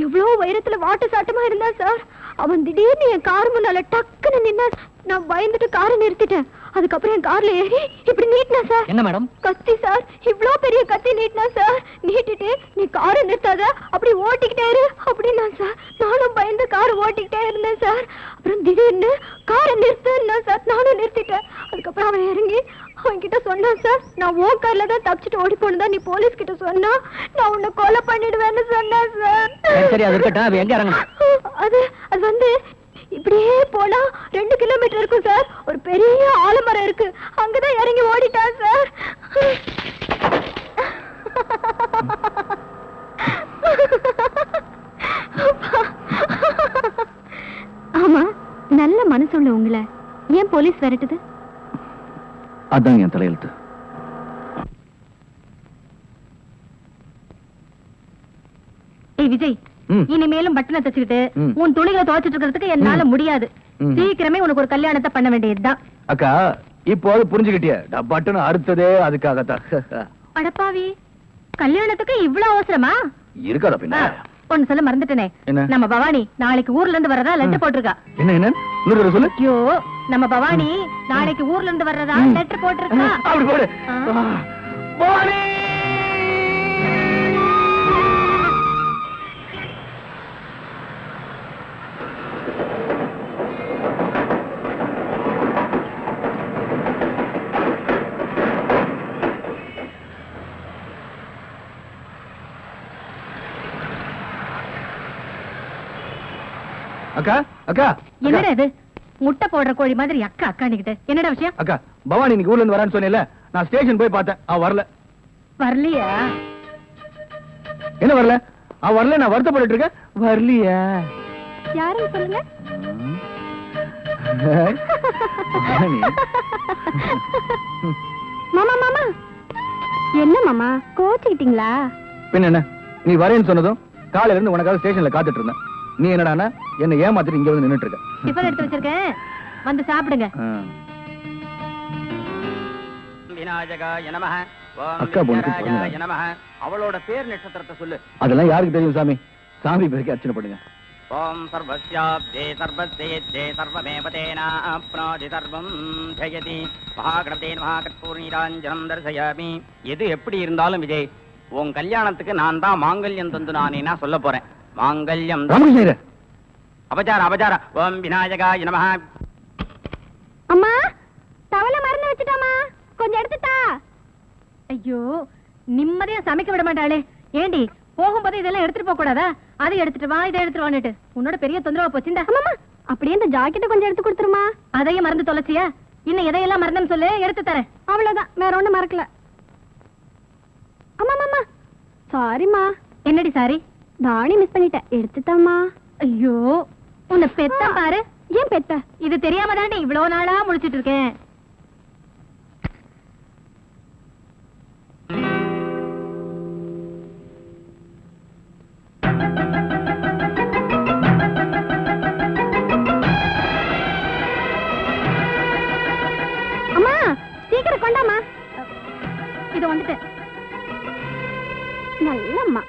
எவ்வளவு உயரத்துல வாட்டு சாட்டமா இருந்தா சார். அவன் திடீர்னு என் கார் முன்னால டக்குன்னு நின்னா. நான் பயந்துட்டு காரை நிறுத்திட்டேன். அதுக்கப்புறம் என் கார்ல ஏறி இப்படி நீட்டினா சார். என்ன மேடம்? கத்தி சார், இவ்ளோ பெரிய கத்தி நீட்டினா சார். நீட்டிட்டு நீ காரை நிறுத்தாத, அப்படி ஓட்டிக்கிட்டே இரு அப்படின்னா சார். நானும் பயந்து காரை ஓட்டிக்கிட்டே இருந்தேன் சார். அப்புறம் திடீர்னு காரை நிறுத்துன்னா சார். நானும் நிறுத்திட்டேன். அதுக்கப்புறம் அவன் இறங்கி அவன் கிட்ட சொன்னான் சார், நான் உன் கார்ல தான் தப்பிச்சுட்டு ஓடி போனதா நீ போலீஸ் கிட்ட சொன்னா நான் உன்னை கொலை பண்ணிடுவேன்னு சொன்னேன் சார். சரி, அது இருக்கட்டும். அவ எங்க இறங்கணும்? அது வந்து அப்படியே போனா 2 கிலோமீட்டர் இருக்கும் சார். ஒரு பெரிய ஆலமரம் இருக்கு, அங்கதான் இறங்கி ஓடிட்டான் சார். ஆமா, நல்ல மனசுள்ள உங்களை ஏன் போலீஸ் விரட்டுது? அதான் என் தலையெழுத்து. ஏய் விஜய், இனிமேலும் பட்டனை தச்சுக்கிட்டு உன் துணிகளை துவைச்சிட்டு இருக்கிறதுக்கு என்னால முடியாது. சீக்கிரமே உனக்கு ஒரு கல்யாணத்தை பண்ண வேண்டியதுதான். அக்கா இப்போ புரிஞ்சுக்கிட்டிய, பட்டனை அறுத்ததே அதுக்காகத்தான். அடப்பாவி, கல்யாணத்துக்கு இவ்வளவு அவசரமா? இருக்காதா பின்ன. ஒன்னு சொல்ல மறந்துட்டேனே, நம்ம பவானி நாளைக்கு ஊர்ல இருந்து வர்றதா லெட்டர் போட்டிருக்கா. என்ன இன்னொரு சொல்லு. ஐயோ, நம்ம பவானி நாளைக்கு ஊர்ல இருந்து வர்றதா லெட்டர் போட்டிருக்கா. அப்படி போடு. பவானி அக்கா அக்கா என்னடா இது, முட்டை போடுற கோழி மாதிரி அக்கா அக்கானிக்கிட்டு? என்னடா விஷயம்? அக்கா, பவானி இன்னைக்கு ஊர்ல இருந்து வரான்னு சொன்னேன்ல, நான் ஸ்டேஷன் போய் பார்த்தேன், அவ வரல. வரலையா? என்ன வரல? அவ வரல, நான் வருத்தப்பட்டு இருக்கேன். வரலையா? யாரும் சொல்லுங்க. மாமா மாமா, என்ன மாமா கோச்சிக்கிட்டீங்களா? பின்ன என்ன, நீ வரேன்னு சொன்னதும் காலையில இருந்து உனக்காக ஸ்டேஷன்ல காத்துட்டு இருந்தேன். நீ என்னடானா என்ன ஏமாத்திட்டு இங்க வந்து நின்னுட்டு இருக்க. டிஃபன் எடுத்து வச்சிருக்கேன், வந்து சாப்பிடுங்க. விநாயகாய நமஹ. அக்கா பொண்ணுக்கு விநாயகாய நமஹ. அவளோட பேர் நட்சத்திரத்தை சொல்லு. அதெல்லாம் யாருக்கு தெரியும் சாமி? சாமி பேருக்கு அர்ச்சனை பண்ணுங்க. ஓம் சர்வஸ்யாப்தே சர்வசேத்யே சர்வமேவதேனாப்னோதி சர்வம் ஜெயதி. மகாகணபதேன் மகாகற்பூர்ணீராஞ்சனம் தரிசயாமி. எது எப்படி இருந்தாலும் விஜய், உன் கல்யாணத்துக்கு நான் தான் மாங்கல்யம் தந்து நானேனா சொல்ல போறேன். மாங்கல்யம் அபச்சார அபச்சார. ஓம் விநாயகாய நமஹ. அம்மா, தவளை மறந்து வச்சுட்டாமா, கொஞ்சம் எடுத்துட்டா. ஐயோ, நிம்மதியா சமைக்க விட மாட்டாளே. ஏண்டி, போகும்போது இதெல்லாம் எடுத்துட்டு போக கூடாதா? அதை எடுத்துட்டு வா, இதை எடுத்துட்டு வான்னுட்டு உன்னோட பெரிய தொந்தரவா போச்சுண்டா. அம்மா, அப்படியே இந்த ஜாக்கெட்டை கொஞ்சம் எடுத்து கொடுத்துருமா. அதையும் மறந்து தொலைச்சியா? இன்னும் எதையெல்லாம் மறந்துன்னு சொல்லு, எடுத்து தரேன். அவ்வளவுதான், வேற ஒண்ணும் மறக்கல. அம்மா மாமா, சாரிமா. என்னடி சாரி? தாடி மிஸ் பண்ணிட்டேன், எடுத்துட்டாமா. ஐயோ, உன்னை பெத்த பாரு. ஏன் பெத்த? இது தெரியாம தாண்டி இவ்வளவு நாளா முடிச்சிட்டு இருக்கேன். அம்மா, சீக்கிரம் கொண்டாமா. இது வந்துட்டு நல்லம்மா.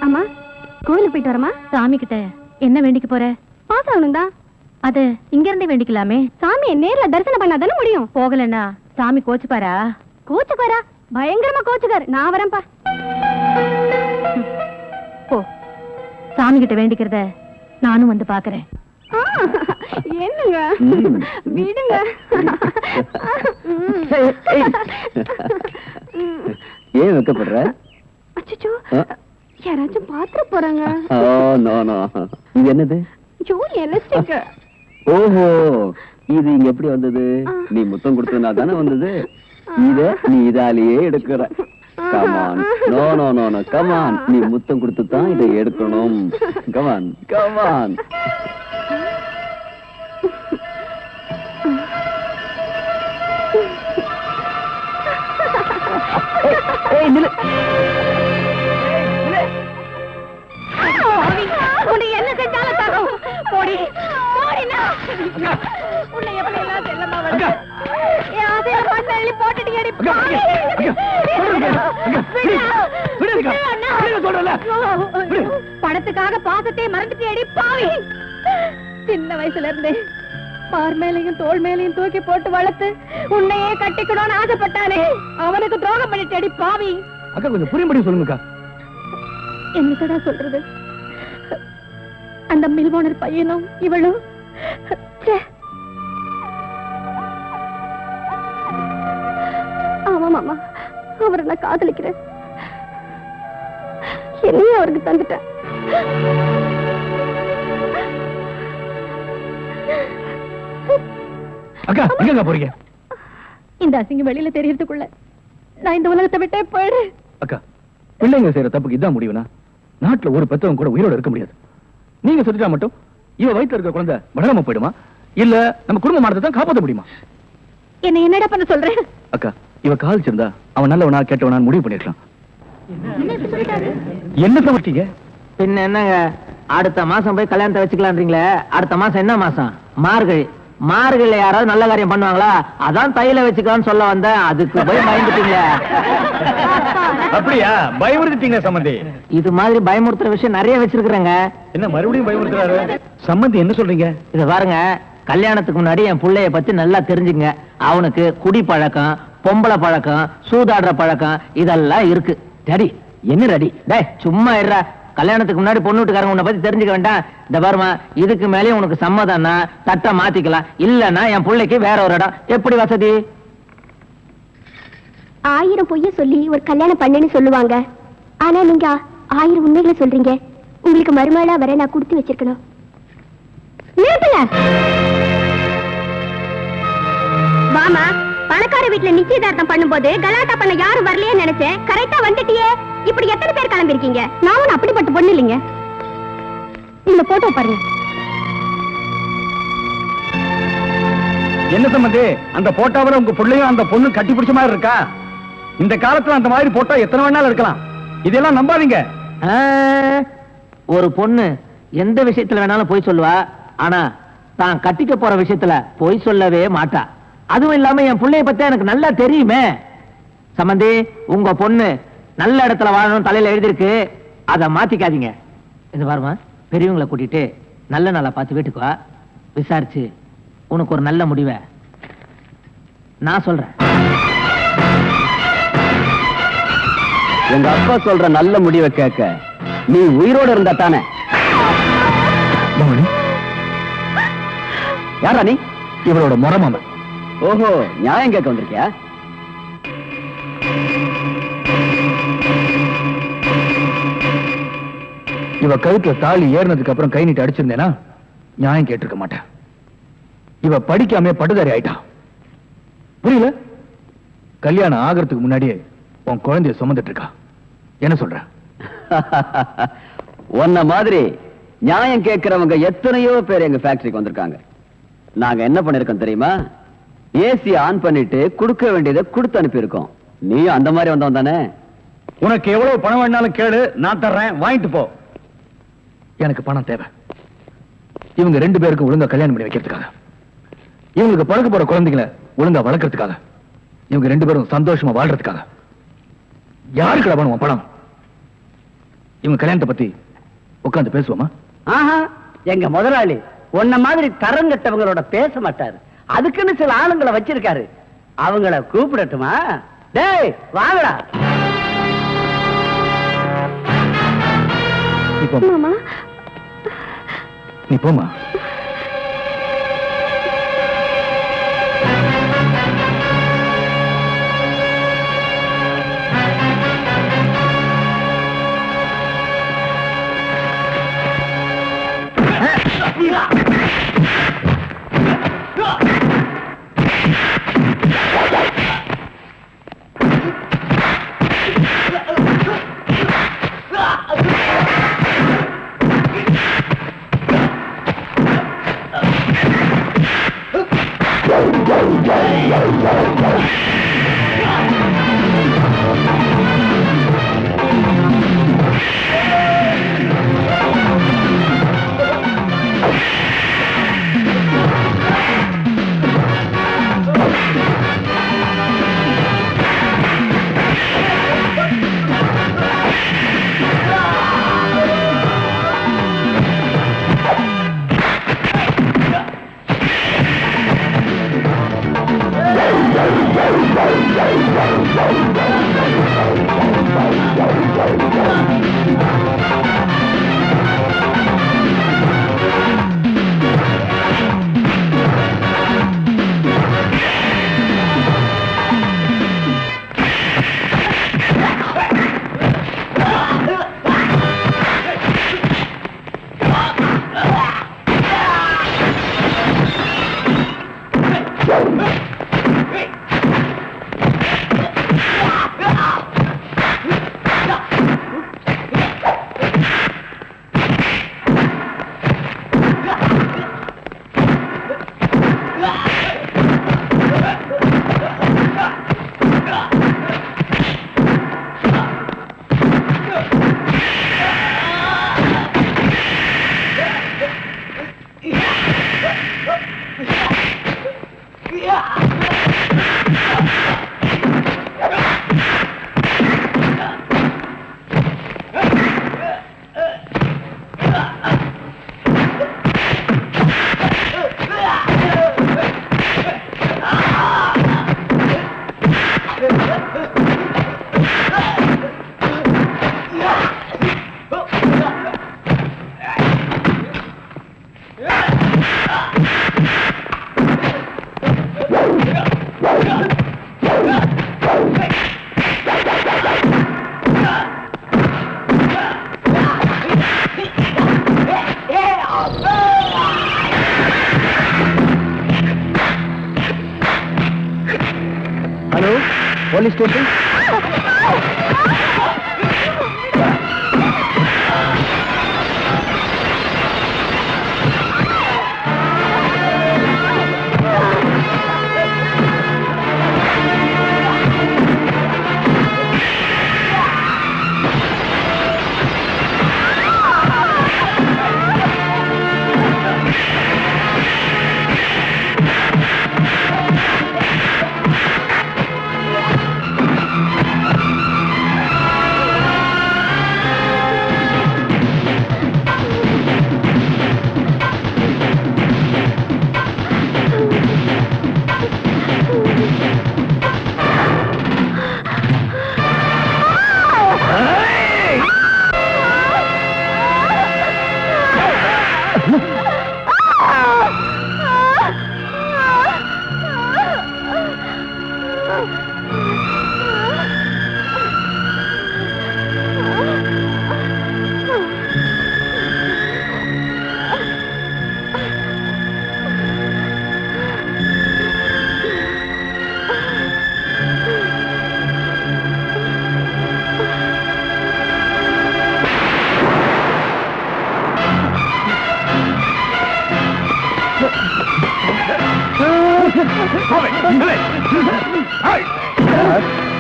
அம்மா, கோயிலுக்கு போயிட்டு வரமா? சாமி கிட்ட என்ன வேண்டிக்க போற? பாஸ் ஆகணும் தான். அது இங்க இருந்தே வேண்டிக்கலாமே. சாமியை நேர்ல தரிசனம் பண்ணாதானே முடியும். போகலன்னா சாமி கோச்சுப்பாரா? கோச்சுப்பாரா? பயங்கரமா கோச்சுக்காரு. நான் வரேன்ப்பா. போ, சாமி கிட்ட வேண்டிக்கிறத நானும் வந்து பாக்குறேன். என்னங்க விடுங்க. ஏன் வைக்கப்படுற? அச்சச்சோ, யாராச்சும் பாத்துற போறாங்க. இது என்னது? எலஸ்டிக். ஓஹோ, இது இங்க எப்படி வந்தது? நீ முத்தம் கொடுத்ததுனா தானே வந்தது. இத நீ இதாலேயே எடுக்கிற. Come on, no no no no, come on, நீ முத்தம் கொடுத்து தான் இதை எடுக்கணும். Come on come on. உன்னை என்ன செஞ்சாலும் தரும். போடி போடினா உன்னை எப்படி எல்லாம் செல்லமா வருது. என் ஆசையில மண்ணை அள்ளி போட்டுட்டு எடி. பணத்துக்காக பாசத்தை மறந்துட்டு எடி பாவி. சின்ன வயசுல இருந்து பார் மேலையும் தோல் மேலையும் தூக்கி போட்டு வளர்த்து உன்னையே கட்டிக்கணும்னு ஆசைப்பட்டானே, அவனுக்கு துரோகம் பண்ணிட்டு அடி பாவி. அக்கா கொஞ்சம் புரியும்படி சொல்லுங்கக்கா. என்னடா சொல்றது? அந்த மில் ஓனர் பையனும் இவளும் மாமா, அவரை நான் காதலிக்கிறேன். என்னையும் அவருக்கு தந்துட்டேன். அக்கா எங்க போறீங்க? இந்த அசிங்கம் வெளியில தெரியறதுக்குள்ள நான் இந்த உலகத்தை விட்டே போயிடு. அக்கா, பிள்ளைங்க செய்யற தப்புக்கு இதான் முடிவுனா நாட்டுல ஒரு பெத்தவங்க கூட உயிரோட இருக்க முடியாது. நீங்க சொல்லிட்டா மட்டும் இவ வயித்துல இருக்க குழந்தை வளராம போயிடுமா, இல்ல நம்ம குடும்ப மானத்தை தான் காப்பாற்ற முடியுமா? என்ன என்னடா பண்ண சொல்றேன்? அக்கா, இவ காதலிச்சிருந்தா அவன் நல்லவனா கெட்டவனா முடிவு பண்ணிருக்கலாம். என்ன இப்படி சொல்லிட்டாரு? என்ன சமைச்சீங்க? பின்ன என்னங்க, அடுத்த மாசம் போய் கல்யாணத்தை வச்சுக்கலான்றீங்களே, அடுத்த மாசம் என்ன மாசம்? மார்கழி. மார்கழில யாராவது நல்ல காரியம் பண்ணுவாங்களா? அதான் தையில வச்சுக்கலாம்னு சொல்ல வந்தேன், அதுக்கு போய் பயந்துட்டீங்க. அப்படியா? பயமுறுத்திட்டீங்க சம்பந்தி. இது மாதிரி பயமுறுத்துற விஷயம் நிறைய வச்சிருக்கிறேங்க. என்ன மறுபடியும் பயமுறுத்துறாரு? சம்பந்தி என்ன சொல்றீங்க? இத பாருங்க, கல்யாணத்துக்கு முன்னாடி என் புள்ளைய பத்தி நல்லா தெரிஞ்சுங்க. அவனுக்கு குடி பழக்கம், பொம்பளை பழக்கம், சூதாடுற பழக்கம் இதெல்லாம் இருக்கு. டேடி என்ன ரெடி? டேய் சும்மா இருடா. கல்யாணத்துக்கு முன்னாடி பொண்ணு வீட்டுக்காரங்க உன்னை பத்தி தெரிஞ்சுக்க வேண்டாம். இந்த பாருமா, இதுக்கு மேலே உனக்கு சம்மதம்னா தட்டை மாத்திக்கலாம், இல்லன்னா என் பிள்ளைக்கு வேற ஒரு இடம். எப்படி வசதி? 1000 பொய்ய சொல்லி ஒரு கல்யாணம் பண்ணுன்னு சொல்லுவாங்க. ஆனா நீங்க 1000 உண்மைகளை சொல்றீங்க. உங்களுக்கு மருமகளா வர நான் கொடுத்து வச்சிருக்கணும். நிறுத்துங்க. வாமா, பணக்கார வீட்டுல நிச்சயதார்த்தம் பண்ணும்போது கலாட்டா பண்ண யாரும் வரலையே நினைச்சேன். கரெக்டா வந்துட்டியே. இப்படி எத்தனை பேர் கிளம்பிருக்கீங்க? நான் ஒன்னும் அப்படிப்பட்ட பொண்ணு இல்லைங்க. இந்த போட்டோ பாருங்க. என்ன சம்பந்தி, அந்த போட்டோவில் உங்க பிள்ளையும் அந்த பொண்ணு கட்டி பிடிச்ச மாதிரி இருக்கா? இந்த காலத்துல அந்த மாதிரி போட்டோ எத்தனை வேணாலும் இருக்கலாம். இதெல்லாம் நம்பாதீங்க. ஒரு பொண்ணு எந்த விஷயத்துல வேணாலும் போய் சொல்லுவா, ஆனா தான் கட்டிக்க போற விஷயத்துல போய் சொல்லவே மாட்டா. அதுவும் இல்லாம என் பிள்ளைய பத்தி எனக்கு நல்லா தெரியுமே. சம்பந்தி, உங்க பொண்ணு நல்ல இடத்துல வாழணும் தலையில எழுதிருக்கு, அதை மாத்திக்காதீங்க. இது பாருமா, பெரியவங்களை கூட்டிட்டு நல்ல நாளா பார்த்து வீட்டுக்கு வா. விசாரிச்சு உனக்கு ஒரு நல்ல முடிவை நான் சொல்றேன். எங்க அப்பா சொல்ற நல்ல முடிவை கேட்க நீ உயிரோட இருந்தா தானே. யாரா நீ? இவளோட முறமாமன். ஓஹோ, நியாயம் கேட்க வந்திருக்கியா? இவ கழுத்துல தாலி ஏறினதுக்கு அப்புறம் கை நீட்டி அடிச்சிருந்தேனா நியாயம் கேட்டிருக்க மாட்டேன். இவ படிக்காம பட்டுதாரி ஆயிட்டா. புரியல? கல்யாணம் ஆகிறதுக்கு முன்னாடியே உன் குழந்தைய சுமந்துட்டு இருக்கா. என்ன சொல்ற? உன்ன மாதிரி நியாயம் கேட்கிறவங்க எத்தனையோ பேர் எங்க ஃபேக்டரிக்கு வந்திருக்காங்க. நாங்க என்ன பண்ணிருக்கோம் தெரியுமா? ஏசி ஆன் பண்ணிட்டு கொடுக்க வேண்டியதை கொடுத்து அனுப்பியிருக்கோம். நீ அந்த மாதிரி வந்தவன் தானே? உனக்கு எவ்வளவு பணம் வேணாலும் கேளு, நான் தர்றேன், வாங்கிட்டு போ. எனக்கு பணம் தேவை. இவங்க 2 பேருக்கும் ஒழுங்கா கல்யாணம் பண்ணி வைக்கிறதுக்காக, இவங்களுக்கு பழக்க போற குழந்தைகளை ஒழுங்கா வளர்க்கறதுக்காக, இவங்க 2 பேரும் சந்தோஷமா வாழ்றதுக்காக. யாருக்கு பணம் பணம்? இவங்க கல்யாணத்தை பத்தி உட்கார்ந்து பேசுவோமா? ஆஹா, எங்க முதலாளி உன்ன மாதிரி தரம் கட்டவங்களோட பேச மாட்டாரு. அதுக்குன்னு சில ஆளுங்களை வச்சிருக்காரு. அவங்கள கூப்பிடட்டுமா? டேய் வாங்கடா. மாமா, நீ போமா. Hello, police station.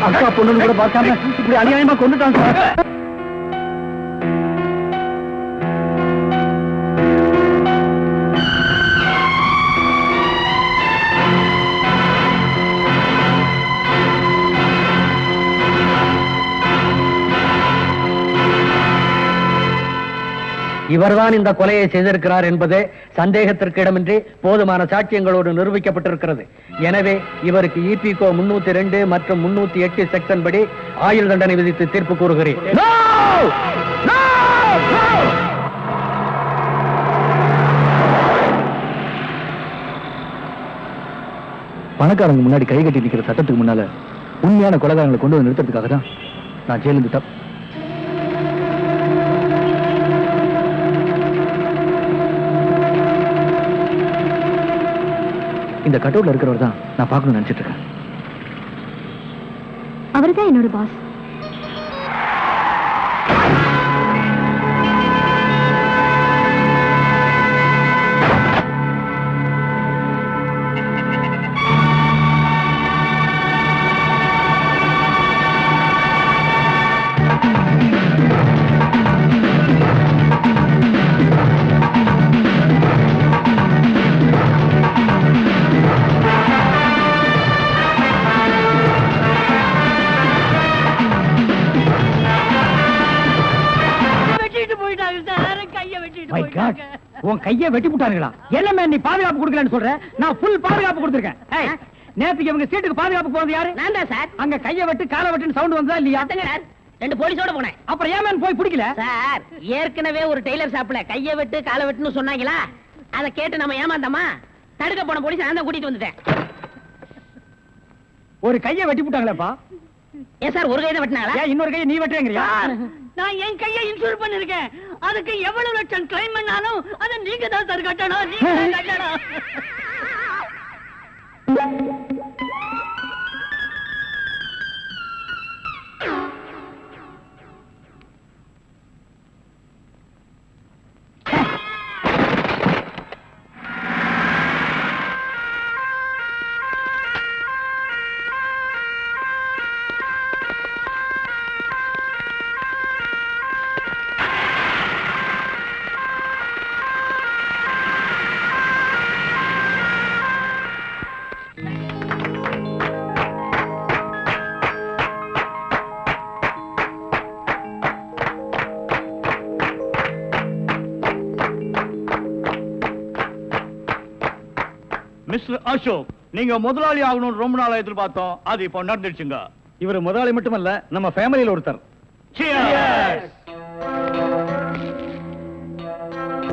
அக்கா பொண்ணு கூட பார்க்காம இப்படி அநியாயமா கொண்டுட்டான் சார். இவர்தான் இந்த கொலையை செய்திருக்கிறார் என்பது சந்தேகத்திற்கு இடமின்றி போதுமான சாட்சியங்களோடு நிரூபிக்கப்பட்டிருக்கிறது. எனவே இவருக்கு இபிகோ 302 மற்றும் 308 செக்ஷன் படி ஆயுள் தண்டனை விதித்து தீர்ப்பு கூறுகிறேன். பணக்காரங்க முன்னாடி கை கட்டி நிக்கிற சட்டத்துக்கு முன்னால உண்மையான கொலைகாரங்களை கொண்டு வந்து நிறுத்துறதுக்காக தான் நான் ஜெயிலிருந்து இந்த கட்டவுட்ல இருக்கிறவர் தான் நான் பார்க்கணும்னு நினைச்சிட்டு இருக்கேன். அவர்தான் என்னோட பாஸ். உன் கையை வெட்டி விட்டானுங்களா? எல்லாமே நீ பாதுகாப்பு கொடுக்கலன்னு சொல்ற, நான் ஃபுல் பாதுகாப்பு கொடுத்திருக்கேன். நேத்துக்கு இவங்க சீட்டுக்கு பாதுகாப்பு போனது யாரு? நான் தான் சார். அங்க கையை வெட்டு காலை வெட்டுன்னு சவுண்ட் வந்ததா இல்லையா? சார், 2 போலீஸோட போனேன். அப்புறம் ஏன் போய் பிடிக்கல? சார், ஏற்கனவே ஒரு டெய்லர் ஷாப்ல கையை வெட்டு காலை வெட்டுன்னு சொன்னாங்களா, அதை கேட்டு நம்ம ஏமாந்தோமா? தடுக்க போன போலீஸ் நான் தான் கூட்டிட்டு வந்துட்டேன். ஒரு கையை வெட்டி விட்டாங்களேப்பா. ஏன் சார் ஒரு கையை வெட்டினாங்களா? ஏன் இன்னொரு கையை நீ வெட்டுறீங்கறியா? நான் என் கையை இன்சூர் பண்ணிருக்கேன். அதுக்கு எவ்வளவு லட்சம் கிளைம் பண்ணாலும் அதை நீங்க தான் சார் கட்டணும். நீங்க தான் கட்டணும். மிஸ்டர் அசோக், நீங்க முதலாளி ஆகணும்னு ரொம்ப நாளா எதிர்பார்த்தோம். அது இப்போ நடந்துடுச்சுங்க. இவர் முதலாளி மட்டுமல்ல, நம்ம ஃபேமிலியில ஒருத்தர்.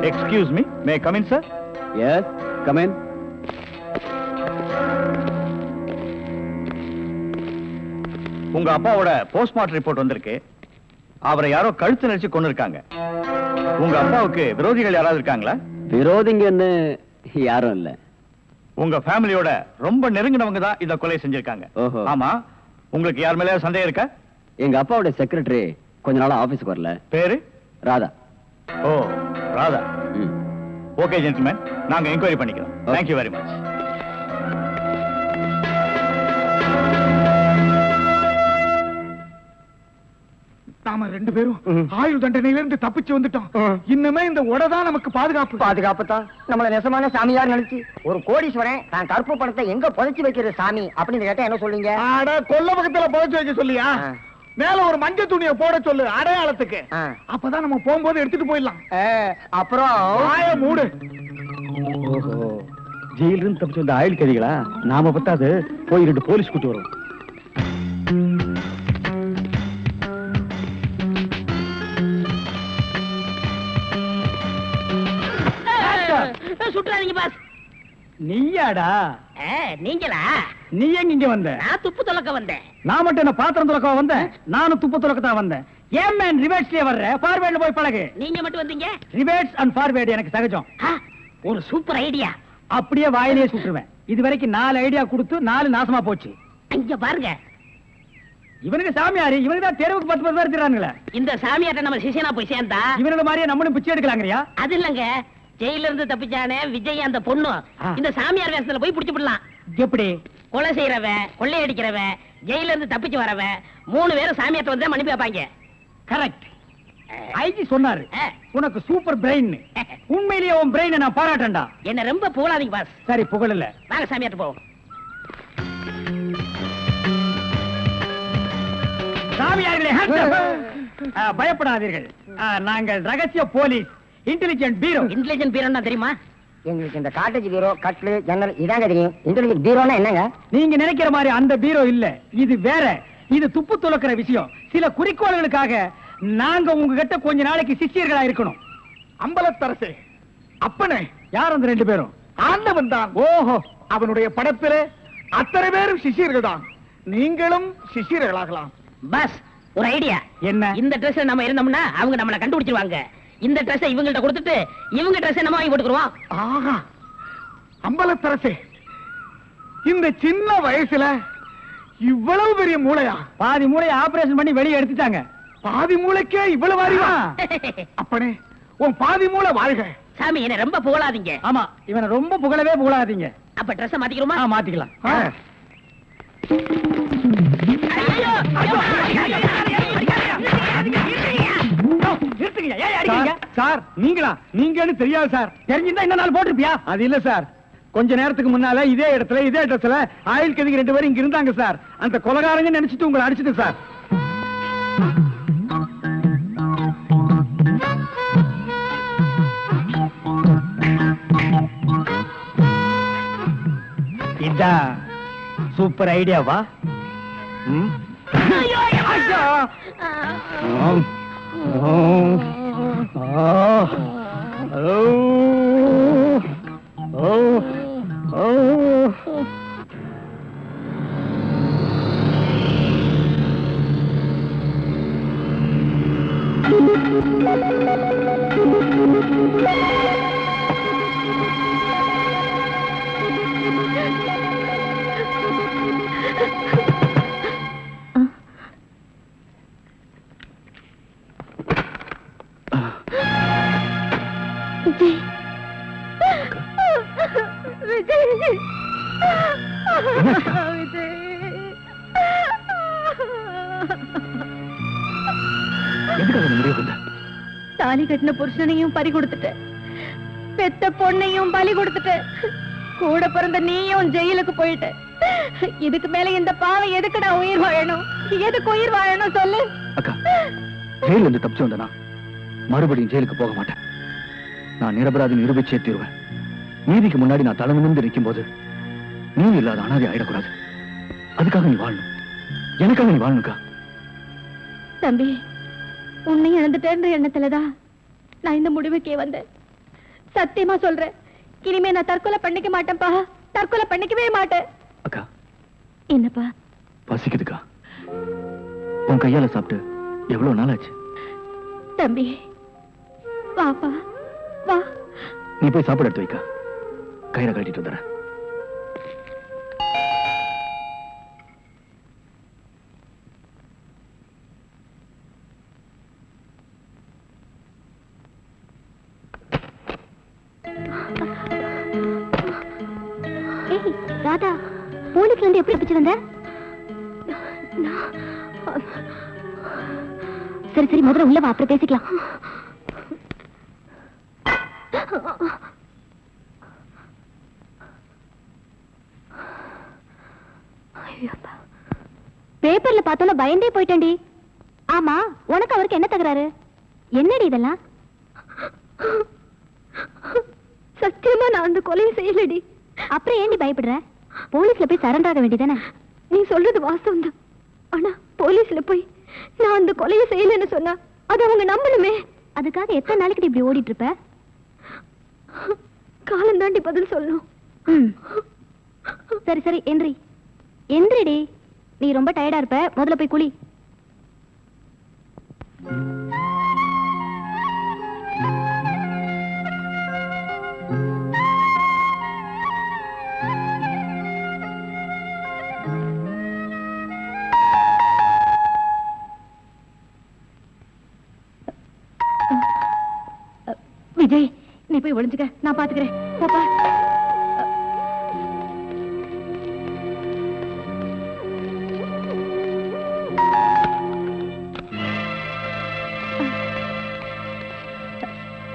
Excuse me, may come in sir? Yes, come in. உங்க அப்பாவோட போஸ்ட்மார்ட்டம் ரிப்போர்ட் வந்திருக்கு. அவரை யாரோ கழுத்து நெரிச்சு கொண்டு இருக்காங்க. உங்க அப்பாவுக்கு விரோதிகள் யாராவது இருக்காங்களா? விரோதிங்கன்னு யாரும் இல்ல. உங்க ஃபேமிலியோட ரொம்ப நெருங்கினவங்க தான் இத கொலை செஞ்சிருக்காங்க. ஓஹோ. ஆமா, உங்களுக்கு யார் மேல சந்தேகம் இருக்கா? எங்க அப்பாவோட செக்ரட்டரி கொஞ்ச நாளா ஆபீஸ்க்கு வரல. பேரு? ராதா. ஓ, ராதா. ம். ஓகே ஜென்டில்மேன், நாங்க என்கொயரி பண்ணிக்கிறோம். Thank you very much. நாம ரெண்டு பேரும் ஆயுள் தண்டனையில இருந்து தப்பிச்சு வந்துட்டோம். இன்னுமே இந்த உடதான் நமக்கு பாதுகாப்பு. பாதுகாப்பு தான். நம்மள நெசமான சாமியார் நினைச்சு ஒரு கோடீஸ்வரன் தான் கருப்பு பணத்தை எங்க புதைச்சு வைக்கிற சாமி அப்படின்னு கேட்டா என்ன சொல்லுங்க? ஆட கொல்ல பக்கத்துல புதைச்சு வைக்க சொல்லியா? மேல ஒரு மஞ்சள் துணியை போட சொல்லு அடையாளத்துக்கு. அப்பதான் நம்ம போகும்போது எடுத்துட்டு போயிடலாம். அப்புறம் வாய மூடு. ஓஹோ, ஜெயில இருந்து தப்பிச்சு வந்த ஆயுள் கைதிகளா? நாம பத்தாது, போய் 2 போலீஸ் கூட்டி வரும். சுற்றாதீங்க பாஸ். நீயாடா? நீங்களா? நீ எங்க இங்க வந்த? நான் துப்பு துலக்க வந்தேன். நான் மட்டும் என்ன பாத்திரம் துலக்க வந்தேன்? நானும் துப்பு துலக்க தான் வந்தேன். ஏன் மேன் ரிவர்ஸ்லயே வர்ற? ஃபார்வேர்ட்ல போய் பழகு. நீங்க மட்டும் வந்தீங்க? ரிவர்ஸ் அண்ட் ஃபார்வேர்ட் எனக்கு சகஜம். ஒரு சூப்பர் ஐடியா. அப்படியே வாயிலேயே சுட்டுருவேன். இது வரைக்கும் 4 ஐடியா கொடுத்து 4 நாசமா போச்சு. இங்க பாருங்க, இவனுக்கு சாமியாரு, இவனுக்கு தான் தெருவுக்கு 10 பேர் இருக்கிறானுங்களே. இந்த சாமியார்ட்ட நம்ம சிஷியனா போய் சேர்ந்தா இவனோட மாதிரியே நம்மளும் பிச்சை எடுக்கலாங்கறியா? அது இல்லங்க, ஜெயில இருந்து தப்பிச்சானே விஜய் அந்த பொண்ணு இந்த சாமியார் வேஷத்துல போய் புடிச்சு விடலாம். எப்படி? கொலை செய்யறவன், கொள்ளையடிக்கிறவன், ஜெயில இருந்து தப்பிச்சு வரவன் 3 பேரும் சாமியார்ட்ட வந்து மன்னிப்பு வைப்பாங்க. கரெக்ட். ஐஜி சொன்னாரு உனக்கு சூப்பர் பிரெயின். உண்மையிலேயே உன் பிரெயினை நான் பாராட்டேன்டா. என்ன ரொம்ப புகழாதீங்க பாஸ். சரி, புகழல. வாங்க சாமியார்ட்ட போவோம். சாமியார்களே, பயப்படாதீர்கள். நாங்கள் ரகசிய போலீஸ், இன்டெலிஜென்ட் பீரோ. இன்டெலிஜென்ட் பீரோன்னா தெரியுமா? எங்களுக்கு இந்த காட்டேஜ் பீரோ, கட்லு, ஜன்னல் இதாங்க தெரியும். இன்டெலிஜென்ட் பீரோனா என்னங்க? நீங்க நினைக்கிற மாதிரி அந்த பீரோ இல்ல, இது வேற. இது துப்பு துலக்கிற விஷயம். சில குறிக்கோள்களுக்காக நாங்க உங்ககிட்ட கொஞ்ச நாளைக்கு சிஷ்யர்களா இருக்கணும். அம்பலத்தரசே, அப்பனே, யார் அந்த 2 பேரும்? ஆண்டவன் தான். ஓஹோ, அவனுடைய படத்திலே அத்தனை பேரும் சிஷியர்கள் தான். நீங்களும் சிஷியர்களாகலாம். பாஸ், ஒரு ஐடியா. என்ன? இந்த ட்ரெஸ் நம்ம இருந்தோம்னா அவங்க நம்மள கண்டுபிடிச்சிருவாங்க. இந்த ட்ரெஸ் இவங்கள்ட்ட கொடுத்துட்டு இவங்க ட்ரெஸ் நம்ம வாங்கி போட்டுக்குறோம். ஆஹா, அம்பலத்தரசே, இந்த சின்ன வயசுல இவ்வளவு பெரிய மூளையா? பாதி மூளையை ஆபரேஷன் பண்ணி வெளியே எடுத்துட்டாங்க. பாதி மூளைக்கே இவ்வளவு அறிவா? அப்பனே, உன் பாதி மூளை வாழ்க. சாமி, என்ன ரொம்ப புகழாதீங்க. ஆமா, இவனை ரொம்ப புகழவே புகழாதீங்க. அப்ப ட்ரெஸ் மாத்திக்கிறோமா? மாத்திக்கலாம். ஐயோ, ஐயோ, சார், நீங்களா? நீங்கன்னு தெரியாது சார். தெரிஞ்சிருந்தா இந்த நாள் போட்டிருப்பியா? அது இல்ல சார், கொஞ்ச நேரத்துக்கு முன்னால இதே இடத்துல இதே ட்ரெஸ்ல ஆயுள் கைதிகள் 2 பேரும் இங்க இருந்தாங்க சார். அந்த கொலைகாரங்க நினைச்சிட்டு உங்களை அடிச்சிட்டு சார். இதான் சூப்பர் ஐடியாவா? தாலி கட்டின புருஷனையும் பறி கொடுத்துட்ட, பெத்த பொண்ணையும் பலி கொடுத்துட்ட, கூட பிறந்த நீயும் ஜெயிலுக்கு போயிட்ட. இதுக்கு மேல இந்த பாவம் எதுக்குடா உயிர் வாழணும்? எதுக்கு உயிர் வாழணும் சொல்லு. அக்கா, ஜெயில இருந்து தப்பிச்சு வந்தனா மறுபடியும் ஜெயிலுக்கு போக மாட்டேன். நான் நிரபராதி நிரூபிச்சே தீருவேன். நீதிக்கு முன்னாடி நான் தலை நிமிர்ந்து நிற்கும் போது நீ இல்லாத அனாதை ஆயிடக்கூடாது. அதுக்காக நீ வாழணும், எனக்காக நீ வாழணுக்கா. தம்பி, உன்னை இழந்துட்டேன்ற எண்ணத்துலதான் நான் இந்த முடிவுக்கே வந்தேன். சத்தியமா சொல்றேன், இனிமே நான் தற்கொலை பண்ணிக்க மாட்டேன்ப்பா, தற்கொலை பண்ணிக்கவே மாட்டேன். அக்கா, என்னப்பா? பசிக்குதுக்கா. உன் கையால சாப்பிட்டு எவ்வளவு நாள் ஆச்சு? தம்பி, வாப்பா வா. நீ போய் சாப்பாடு எடுத்து வைக்கா, கயிறை கட்டிட்டு வந்துடுறேன். ஏய் ராதா, போலீஸ்ல இருந்து எப்படி தப்பிச்சு வந்த? சரி சரி, முதல்ல உள்ள வா, அப்புறம் பேசிக்கலாம். பேப்பர்ல பார்த்தோன்னா பயந்தே போயிட்டேன்டி. ஆமா, உனக்கு அவருக்கு என்ன தகராறு? என்னடி இதெல்லாம்? சத்தியமா நான் அந்த கொலையை செய்யலடி. அப்புறம் ஏண்டி பயப்படுற? போலீஸ்ல போய் சரண்டர் ஆக வேண்டியதானே? நீ சொல்றது வாஸ்தவம் தான், ஆனா போலீஸ்ல போய் நான் அந்த கொலையை செய்யலன்னு சொன்னா அது அவங்க நம்பணுமே. அதுக்காக எத்தனை நாளைக்கு இப்படி ஓடிட்டு இருப்ப? காலம் தாண்டி பதில் சொல்லணும். சரி சரி, எந்திரி எந்திரிடி. நீ ரொம்ப டயர்டா இருப்ப, முதல்ல போய் குளி. விஜய், நீ போய் ஒளிஞ்சுக்க, நான் பாத்துக்கிறேன். போப்பா.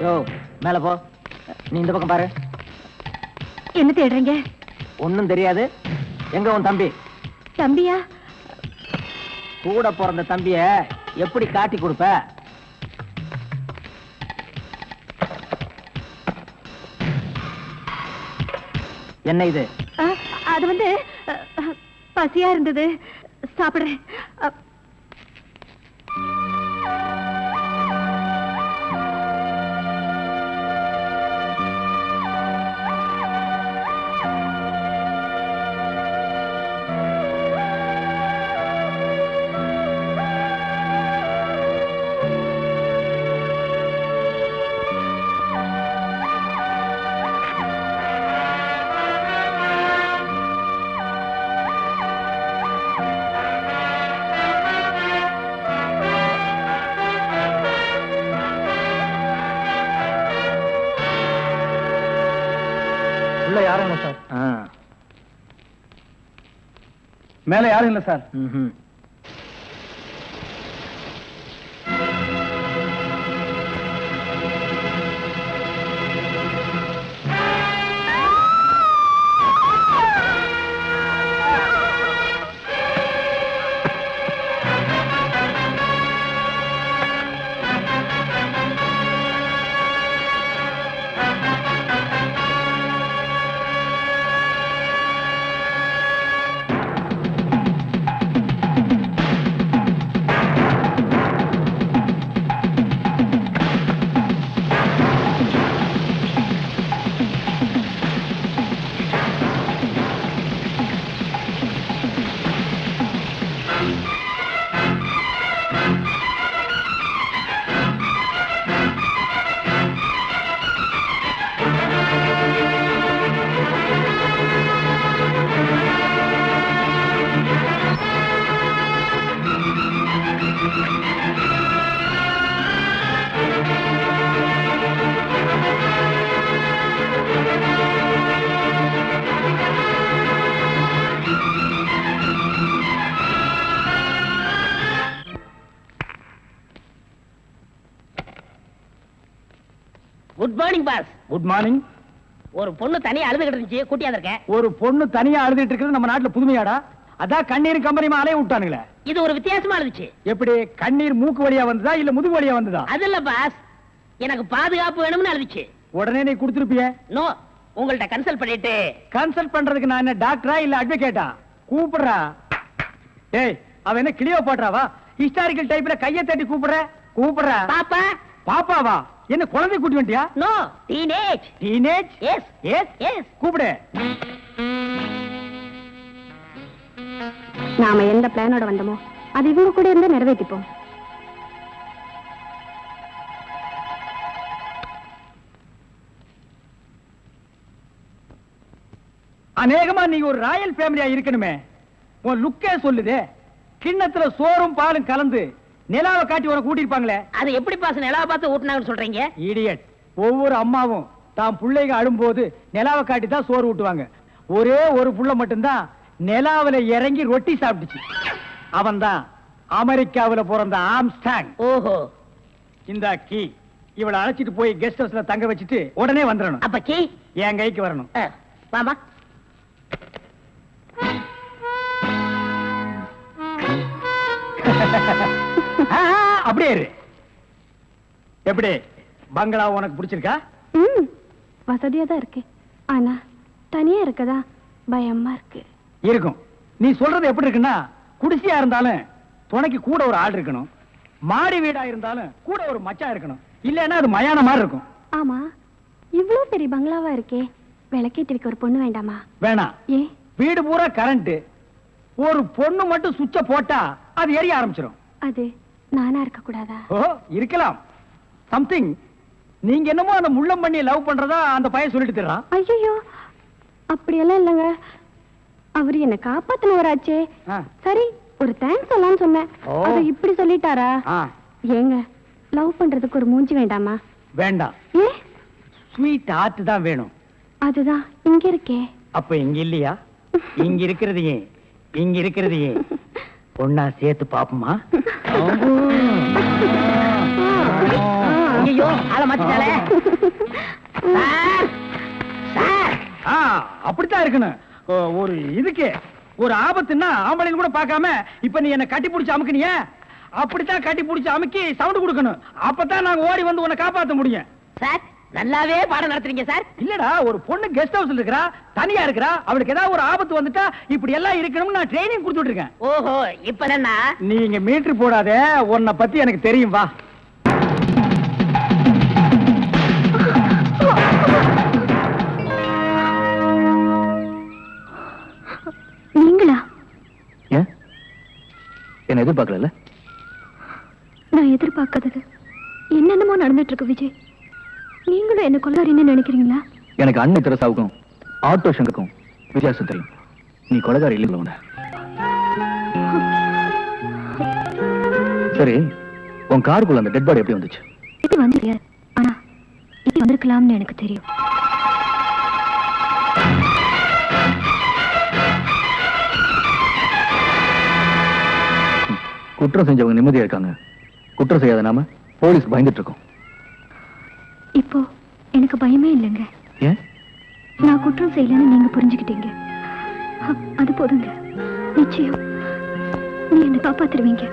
யோ, மேல போ. நீ இந்த பக்கம் பாரு. என்ன தேடுறீங்க? ஒண்ணும் தெரியாது. எங்க உன் தம்பி? தம்பியா? கூட பிறந்த தம்பிய எப்படி காட்டி கொடுப்ப? என்ன இது? அது வந்து பசியா இருந்தது, சாப்பிடுறேன். உள்ள யாரும் இல்ல சார். மேல யாரும் இல்ல sir. Good morning boss. Good morning. ஒரு பொண்ணு தனியா அழுதுகிட்டு இருந்துச்சு, கூட்டியா இருக்கேன். ஒரு பொண்ணு தனியா அழுதுட்டு இருக்கிறது நம்ம நாட்டுல புதுமையாடா? அதான் கண்ணீர் கம்பெனிமா அலைய விட்டானுங்களே. இது ஒரு வித்தியாசமா இருந்துச்சு. எப்படி? கண்ணீர் மூக்கு வழியா வந்ததா இல்ல முதுகு வழியா வந்ததா? அது இல்ல பாஸ், எனக்கு பாதுகாப்பு வேணும்னு அழுதுச்சு. உடனே நீ கொடுத்துருப்பிய? நோ, உங்கள்ட்ட கன்சல்ட் பண்ணிட்டு கன்சல்ட் பண்றதுக்கு நான் என்ன டாக்டரா இல்ல அட்வொகேட்டா? கூப்பிடுறா. டேய், அவ என்ன கிளியோ போட்றாவா? ஹிஸ்டாரிக்கல் டைப்ல கைய தட்டி கூப்பிடுறா. பாப்பா. பாப்பாவா? என்ன குழந்தை கூட்டி வந்துட்டியா? No, teenage. Teenage? Yes yes yes. கூப்பிடு. நாம எந்த பிளானோட வந்தோமோ அது இவங்க கூட இருந்து நிறைவேற்றிப்போம். அநேகமா நீங்க ஒரு ராயல் ஃபேமிலியா இருக்கணுமே. உன் லுக்கே சொல்லுதே. கிண்ணத்துல சோறும் பாலும் கலந்து நிலாவை காட்டி உனக்கு கூட்டிருப்பாங்களே. அது எப்படி பாஸ் நிலாவை பார்த்து ஊட்டினாங்கன்னு சொல்றீங்க? இடியட். ஒவ்வொரு அம்மாவும் தான் பிள்ளைங்க அழும்போது நிலாவை காட்டி தான் சோறு ஊட்டுவாங்க. ஒரே ஒரு புள்ள மட்டும்தான் நிலாவில இறங்கி ரொட்டி சாப்பிட்டுச்சு. அவன் தான் அமெரிக்காவில பிறந்த ஆம்ஸ்டாங். ஓஹோ. இந்த கீ இவளை அழைச்சிட்டு போய் கெஸ்ட் ஹவுஸ்ல தங்க வச்சுட்டு உடனே வந்துடணும். அப்ப கீ என் கைக்கு வரணும். வாமா. அப்படியே இரு. எப்படி பங்களா உனக்கு பிடிச்சிருக்கா? வசதியா தான் இருக்கு. ஆனா தனியா இருக்கதா பயமா இருக்கு. இருக்கும். நீ சொல்றது எப்படி இருக்குன்னா, குடிசையா இருந்தாலும் துணைக்கு கூட ஒரு ஆள் இருக்கணும். மாடி வீடா இருந்தாலும் கூட ஒரு மச்சான் இருக்கணும். இல்லன்னா அது மயான மாதிரி இருக்கும். ஆமா, இவ்வளவு பெரிய பங்களாவா இருக்கே, விளக்கேத்தி வைக்க ஒரு பொண்ணு வேண்டாமா? வேணாம். ஏ, வீடு பூரா கரண்ட். ஒரு பொண்ணு மட்டும் சுவிட்ச போட்டா அது எரிய ஆரம்பிச்சிடும். அது நானா இருக்க கூடாதா? ஓ, இருக்கலாம். சம்திங். நீங்க என்னமோ அந்த முள்ளம் பண்ணி லவ் பண்றதா அந்த பையன் சொல்லிட்டு தர்றான். ஐயோ, அப்படியெல்லாம் இல்லங்க. அவரு என்ன காப்பாத்தினவராச்சே. சரி, ஒரு தேங்க்ஸ் சொல்லலாம்னு சொன்னேன். அது இப்படி சொல்லிட்டாரா? ஏங்க, லவ் பண்றதுக்கு ஒரு மூஞ்சி வேண்டாமா? வேண்டாம். ஏ, ஸ்வீட் ஹார்ட் தான் வேணும். அதுதான் இங்க இருக்கே. அப்ப இங்க இல்லையா? இங்க இருக்கிறதையே இங்க இருக்கிறதையே ஒன்னா சேர்த்து பாப்போமா? ஐயோ, ஆள மாத்திட்டாளே. Sir, sir. அப்படித்தான் இருக்கணும். ஒரு இதுக்கு ஒரு ஆபத்துன்னா ஆம்பளைன்னு கூட பார்க்காம இப்ப நீ என்ன கட்டி பிடிச்சு அமுக்குனிய, அப்படித்தான் கட்டி பிடிச்சு அமுக்கி சவுண்ட் கொடுக்கணும். அப்பதான் நாங்க ஓடி வந்து உன்னை காப்பாத்த முடியும். சார், நல்லாவே பாடம் நடத்துறீங்க சார். இல்லடா, ஒரு பொண்ணு கெஸ்ட் ஹவுஸ்ல இருக்கறா, தனியா இருக்கறா. அவளுக்கு ஏதாவது ஒரு ஆபத்து வந்துட்டா இப்படி எல்லாம் இருக்கணும்னு நான் ட்ரைனிங் கொடுத்துட்டு இருக்கேன். ஓஹோ, இப்ப என்ன? நீங்க மீட்டர் போடாதே, உன்னை பத்தி எனக்கு தெரியும். வா. நீங்களா? ஏன் என்ன எதிர்பார்க்கல? நான் எதிர்பார்க்காதது என்னென்னமோ நடந்துட்டு இருக்கு விஜய். நீங்களும் என்ன கொள்ளாரின்னு நினைக்கிறீங்களா? எனக்கு அன்னை தெரசாவுக்கும் ஆட்டோ சங்கருக்கும் வித்தியாசம் தெரியும். நீ கொலைகாரி இல்லைங்களா? சரி, உன் காருக்குள்ள அந்த டெட் பாடி எப்படி வந்துச்சு? இது வந்து ஆனா இது வந்திருக்கலாம்னு எனக்கு தெரியும். குற்றம் செஞ்சவங்க நிம்மதியா இருக்காங்க. குற்றம் செய்யாத நாம போலீஸ் பயந்துட்டு இருக்கோம். இப்போ எனக்கு பயமே இல்லைங்க. ஏன்? நான் குற்றம் செய்யலன்னு நீங்க புரிஞ்சுக்கிட்டீங்க. அது போதுங்க. நிச்சயம் நீ என்ன காப்பாத்திருவீங்க.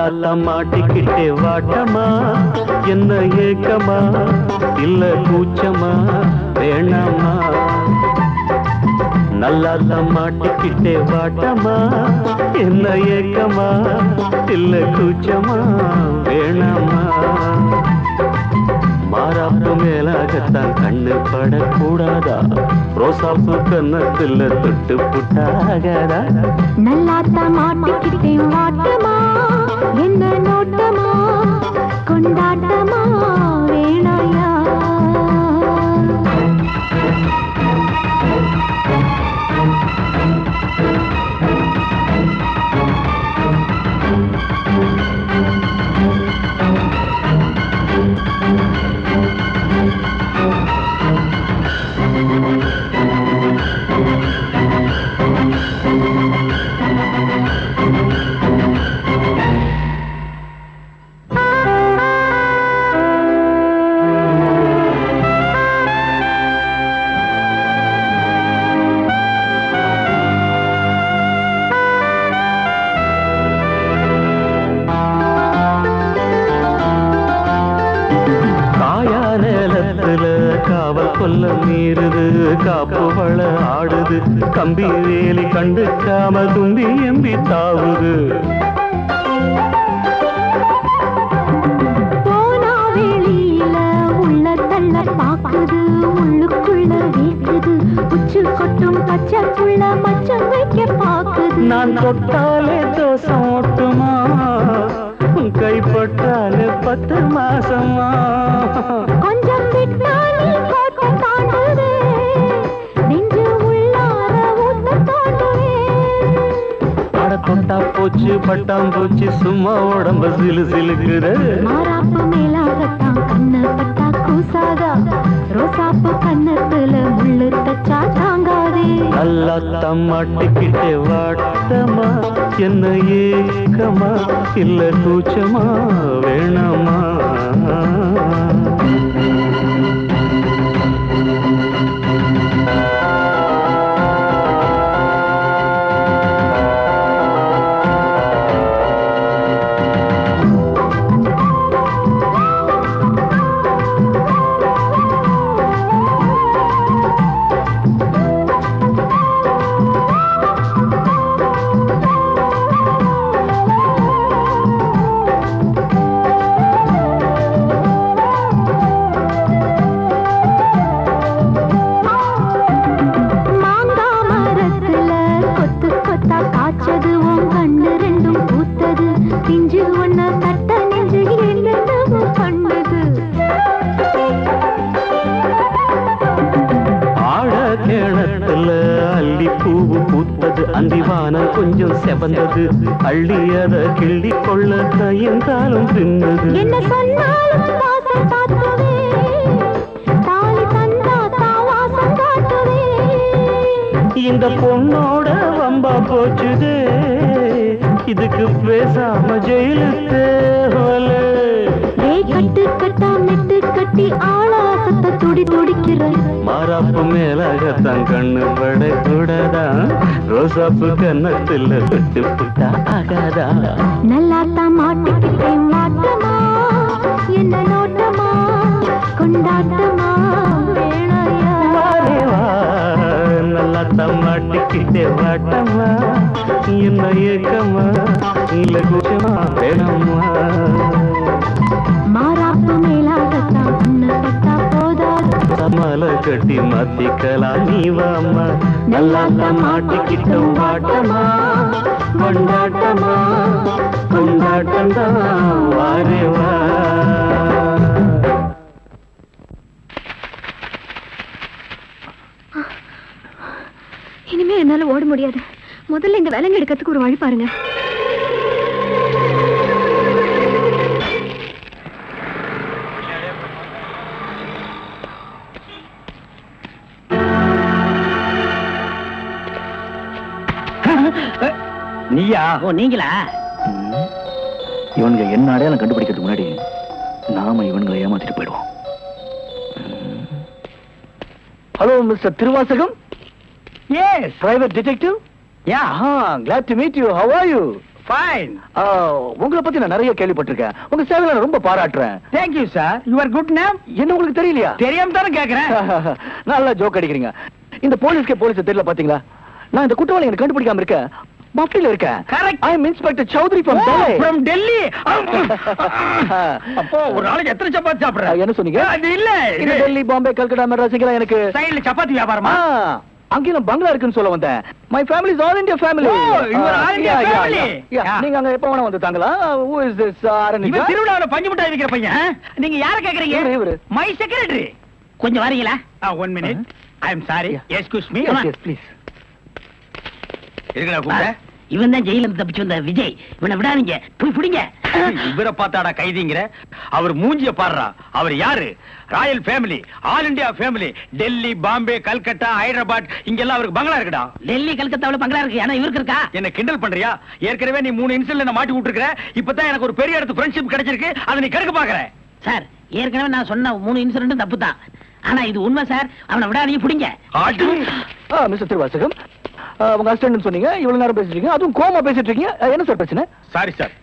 நல்லா மாட்டிக்கிட்டே வாட்டமா, என்ன ஏக்கமா இல்ல கூச்சமா வேணாமா? நல்லா மாட்டிக்கிட்டே வாட்டமா, என்ன ஏக்கமா இல்ல கூச்சமா வேணாமா? மாறாப்பு மேலாகத்தான் கண்ணு படக்கூடாதா, ரோசாப்பு கன்னத்துல தொட்டு புட்டாகாதா? நல்லாத்தா மாட்டிக்கிட்டே வாட்டமா, என்ன நோட்டமா கொண்டாட்டமா வேணாயா? மீறுது காப்பு வள ஆடுது, கம்பி வேலி கண்டுக்காம தும்பி எம்பி தாவுது. போனா வெளியில உள்ள தள்ள பாக்குது, உள்ளுக்குள்ள வீக்குது, உச்சு கொட்டும் பச்சை புள்ள மச்சம் வைக்க பாக்குது. நான் தொட்டாலே தோசம் ஓட்டுமா, கைப்பட்டாலே 10 மாசமா? கொஞ்சம் விட்டாலே கோட்டை தாண்டுதே, நெஞ்சு உள்ளார ஊத்த தாண்டுவே. அட தொட்டா போச்சு பட்டாம் போச்சு, சும்மா உடம்ப சிலு சிலுக்குது. மாறாப்பு மேலாகத்தான் கண்ணு பட்டா கூசாதா, ரோசாப்பு கண்ணத்துல முள்ளு தச்சா தாங்காதே. நல்லா தம்மாட்டிக்கிட்டே வாட்டமா, என்ன ஏக்கமா இல்ல கூச்சமா வேணாமா? அந்திவான கொஞ்சம் செவந்தது, அள்ளியத கிள்ளி கொள்ள கையங்காலம் தின்னது. என்ன சொன்னாலும் வாசம் காட்டுவே, தாலி தந்தா தாவாசம் காட்டுவே. இந்த பொண்ணோட வம்பா போச்சுதே, இதுக்கு பேசாம ஜெயிலுக்கு கட்டு கட்டா மெட்டு கட்டி ஆளாசத்தை துடி துடிக்கிற. மாறாப்பு மேலாகத்தான் கண்ணு படக்கூடாதா, ரோசாப்பு கன்னத்துல தொட்டு புட்டா ஆகாதா? நல்லாத்தான் மாட்டிக்கிட்டே மாட்டமா, என்ன நோட்டமா கொண்டாட்டமா வேணாயா? நல்லாத்தான் மாட்டிக்கிட்டே வாட்டமா, என்ன ஏக்கமா இல்ல கூச்சமா வேணாமா? மாறாப்பு மேலாகத்தான் கண்ணு பட்டா போதாது, மலை கட்டி மாத்திக்கலாம் நீ வாமா. நல்லாத்தான் மாட்டிக்கிட்டோம் வாட்டமா, கொண்டாட்டமா கொண்டாட்டம்தான் வாரேவா. இனிமே என்னால ஓட முடியாது. முதல்ல இந்த விலங்கு எடுக்கிறதுக்கு ஒரு வழி பாருங்க. நீயா? ஓ நீங்களா? இவனுங்க என்ன அடையாளம் கண்டுபிடிக்கிறதுக்கு முன்னாடி நாம இவனுங்களை ஏமாத்திட்டு போயிடுவோம். Hello mister Thiruvasagam. Yes, private detective. Yeah, glad to meet you. How are you? Fine. உங்களை பத்தி நான் நிறைய கேள்விப்பட்டிருக்கேன். உங்க சேவையில நான் ரொம்ப பாராட்டுறேன். Thank you sir. Your good name? என்ன உங்களுக்கு தெரியலையா? தெரியாம தானே கேக்குறேன். நல்லா ஜோக் அடிக்கிறீங்க. இந்த போலீஸ் தெரியல பாத்தீங்களா? நான் இந்த குற்றவாளி எனக்கு கண்டுபிடிக்காம இருக்கேன். மஃப்டில இருக்கேன். Correct. I am Inspector Chowdhury from Delhi. From Delhi. அப்போ ஒரு நாளைக்கு எத்தனை சப்பாத்தி சாப்பிடுற? என்ன சொன்னீங்க? அது இல்ல. இந்த டெல்லி, பாம்பே, கல்கட்டா, மெட்ராஸ் இங்கெல்லாம் எனக்கு சைடுல சப்பாத்தி வியாபாரமா? அங்கேயும் பங்களா இருக்குன்னு சொல்ல வந்தேன். My family is all India family. you are all India family. நீங்க அங்க எப்ப வேணா வந்து தாங்களா? Who is this? இவன் திருவிழாவுல பஞ்சு மிட்டாய் விக்கிற பையன். நீங்க யார கேக்குறீங்க? இவரு. My secretary. கொஞ்சம் வரீங்களா? 1 minute. I am sorry. Excuse me. Yes, please. இருக்கடா கூப்பிட்ட. இவன் தான் ஜெயில இருந்து தப்பிச்சு வந்த விஜய். இவனை விடாதீங்க, போய் பிடிங்க. இவரை பார்த்தாடா கைதிங்கிற? அவர் மூஞ்சிய பாடுறா. அவர் யாரு? Royal family, all India family. Delhi, Bombay, Calcutta, Hyderabad இங்கெல்லாம் அவருக்கு பங்களா இருக்குடா. டெல்லி கல்கத்தாவுல பங்களா இருக்கு, ஆனா இவருக்கு இருக்கா? என்ன கிண்டல் பண்றியா? ஏற்கனவே நீ 3 இன்சிடென்ட்ல என்ன மாட்டி விட்டுருக்க. இப்பதான் எனக்கு ஒரு பெரிய இடத்து ஃப்ரெண்ட்ஷிப் கிடைச்சிருக்கு. அதை நீ கெடுக்க பாக்குற. சார், ஏற்கனவே நான் சொன்ன 3 இன்சிடென்ட் தப்பு தான். ஆனா இது உண்மை சார். அவனை விடாதீங்க, பிடிங்க. மிஸ்டர் திருவாசகம், உங்க அசிஸ்டன்ட் சொன்னீங்க. இவ்வளவு நேரம் பேசிட்டு இருக்கீங்க, அதுவும் கோமா பேசிட்டு இருக்கீங்க. என்ன சார் பிரச்சனை? Sorry sir.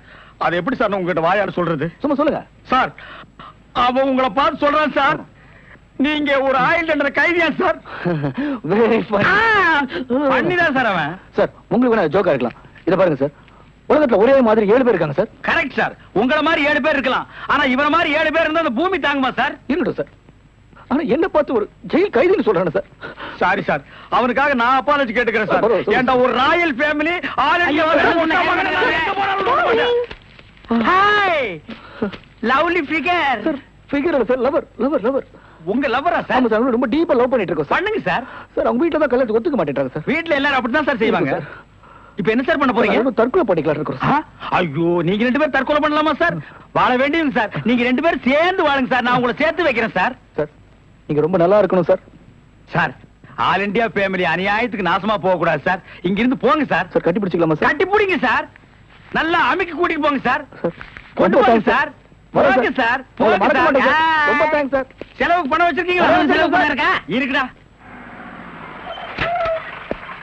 அது எப்படி சார் உங்ககிட்ட வாயால சொல்றது? சும்மா சொல்லுங்க சார். அவன் உங்களை பார்த்து சொல்றான் சார். நீங்க ஒரு ஆயில் தண்டனை கைதியா சார்? Very fun. பண்ணிதான் சார் அவன். சார், உங்களுக்கு வேணா ஜோக்கா இருக்கலாம். இத பாருங்க சார், உலகத்துல ஒரே மாதிரி 7 பேர் இருக்காங்க சார். Correct sir. உங்கள மாதிரி 7 பேர் இருக்கலாம். ஆனா இவர மாதிரி 7 பேர் இருந்தா அந்த பூமி தாங்குமா சார்? இருக்கட்டும் சார். ஆனா என்ன பார்த்து ஒரு ஜெயில் கைதின்னு சொல்றானே சார். Sorry sir. அவனுக்காக நான் அப்பாலஜி கேட்டுக்கிறேன் சார். ஏண்டா ஒரு Royal family, all India hi lovely figure. Sir, figure இல்ல சார், லவர் லவர் லவர். உங்க லவரா சார்? ஆமா சார், ரொம்ப டீப்பா லவ் பண்ணிட்டு இருக்கோம் சார். பண்ணுங்க சார். சார், அவங்க வீட்ல தான் கல்யாணத்துக்கு ஒத்துக்க மாட்டேன்றாங்க சார். வீட்ல எல்லாரும் அப்படிதான் சார் செய்வாங்க. இப்போ என்ன சார் பண்ண போறீங்க? தற்கொலை பண்ணிக்கலாம் இருக்கோம் சார். ஐயோ, நீங்க 2 பேரும் தற்கொலை பண்ணலாமா சார்? வாழ வேண்டியது சார். நீங்க 2 பேரும் சேர்ந்து வாழுங்க சார். நான் உங்களை சேர்த்து வைக்கிறேன் சார். சார், நீங்க ரொம்ப நல்லா இருக்கணும் sir. Sir, all India family அநியாயத்துக்கு நாசமா போக கூடாது சார். இங்க இருந்து போங்க சார். சார், கட்டி பிடிச்சிக்கலாமா சார்? கட்டி பிடிங்க சார். நல்லா அமுக்கி கூட்டிட்டு போங்க சார். சார், கொண்டு போங்க சார். போங்க சார். போங்க சார். ரொம்ப தேங்க்ஸ் சார். செலவுக்கு பணம் வச்சிருக்கீங்களா? செலவு பணம் இருக்கா? இருக்குடா.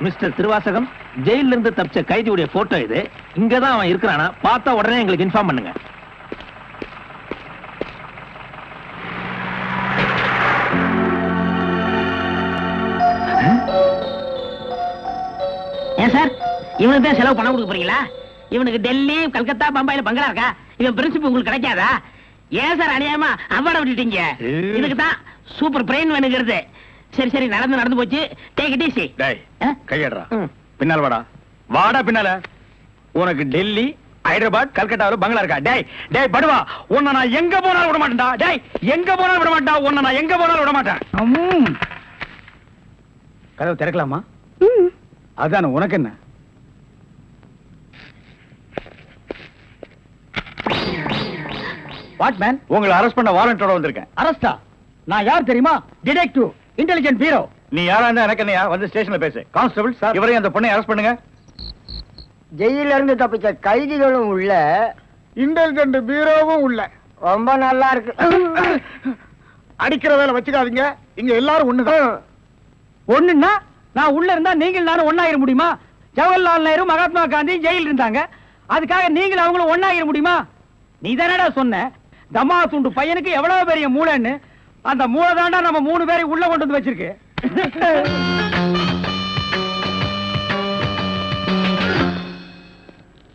மிஸ்டர் திருவாசகம், ஜெயில இருந்து தப்பிச்ச கைதியுடைய போட்டோ இது. இங்கதான் அவன் இருக்கிறானா பார்த்தா உடனே எங்களுக்கு இன்ஃபார்ம் பண்ணுங்க. ஏன் சார், இவனுக்கு தான் செலவு பணம் கொடுக்க போறீங்களா? இவனுக்கு டெல்லி, கல்கத்தா, பம்பாயில பங்களா இருக்கா? இவன் பிரின்சிபல் உங்களுக்கு கிடைக்காதா? ஏன் சார் அநியாயமா அவார்ட விட்டுட்டீங்க? இதுக்கு தான் சூப்பர் பிரெயின் வேணுங்கிறது. சரி சரி, நடந்து போச்சு. Take it easy. டேய், கையடா. பின்னால வாடா. வாடா பின்னால. உனக்கு டெல்லி, ஹைதராபாத், கல்கட்டாவுல பங்களா இருக்கா? டேய் டேய் படுவா, உன்னை நான் எங்க போனாலும் விட மாட்டேன்டா. டேய், எங்க போனாலும் விட மாட்டா. உன்னை நான் எங்க போனாலும் விட மாட்டேன். கதவு திறக்கலாமா? அதான, உனக்கு என்ன? What man? உங்களை அரெஸ்ட் பண்ண வாரண்டோட வந்திருக்கேன். அரஸ்டா? நான் யார் தெரியுமா? Detective, intelligent bureau. நீ யாரா இருந்தா எனக்கு என்னையா? வந்து ஸ்டேஷன்ல பேசு. கான்ஸ்டபிள் சார், இவரையும் அந்த பொண்ணை அரெஸ்ட் பண்ணுங்க. ஜெயில இருந்து தப்பிச்ச கைதிகளும் உள்ள, இன்டெலிஜென்ட் பீரோவும் உள்ள. ரொம்ப நல்லா இருக்கு. அடிக்கிற வேலை வச்சுக்காதீங்க. இங்க எல்லாரும் ஒண்ணுதான். ஒண்ணுன்னா நான் உள்ள இருந்தா நீங்கள் நானும் ஒண்ணாயிர முடியுமா? ஜவஹர்லால் நேரு, மகாத்மா காந்தி ஜெயில இருந்தாங்க. அதுக்காக நீங்களும் அவங்களும் ஒண்ணாயிர முடியுமா? நீ தானடா சொன்ன தமா துண்டு பையனுக்கு எவ்வளவு பெரிய மூளைன்னு. அந்த மூளை தாண்டா நம்ம 3 பேரை உள்ள கொண்டு வந்து வச்சிருக்கு.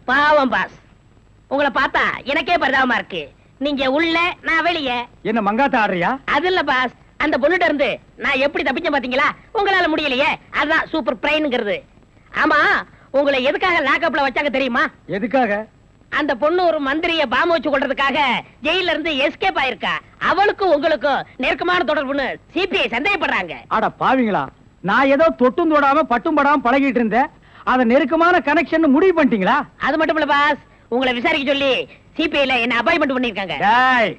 பாவம் பாஸ், உங்களை பார்த்தா எனக்கே பரிதாபமா இருக்கு. நீங்க உள்ள, நான் வெளியே. என்ன மங்காத்த ஆடுறியா? அது இல்ல பாஸ், அந்த பொண்ணுட்ட இருந்து நான் எப்படி தப்பிச்சேன் பாத்தீங்களா? உங்களால முடியலையே, அதுதான் சூப்பர் பிரெயின்ங்கிறது. ஆமா, உங்களை எதுக்காக லாக்அப்ல வச்சாங்க தெரியுமா? எதுக்காக? அந்த பொண்ணு ஒரு மந்திரிய பாம்பு வச்சு கொள்றதுக்காக ஜெயில இருந்து எஸ்கேப் ஆயிருக்கா. அவளுக்கும் உங்களுக்கும் நெருக்கமான தொடர்புன்னு சிபிஐ சந்தேகப்படுறாங்க. அட பாவிங்களா, நான் ஏதோ தொட்டும் தொடாம பட்டும் படாம பழகிட்டு இருந்தேன். அத நெருக்கமான கனெக்ஷன் முடிவு பண்ணிட்டீங்களா? அது மட்டும் இல்ல பாஸ், உங்களை விசாரிக்க சொல்லி சிபிஐல என்ன அப்பாயின்மெண்ட் பண்ணிருக்காங்க. டேய்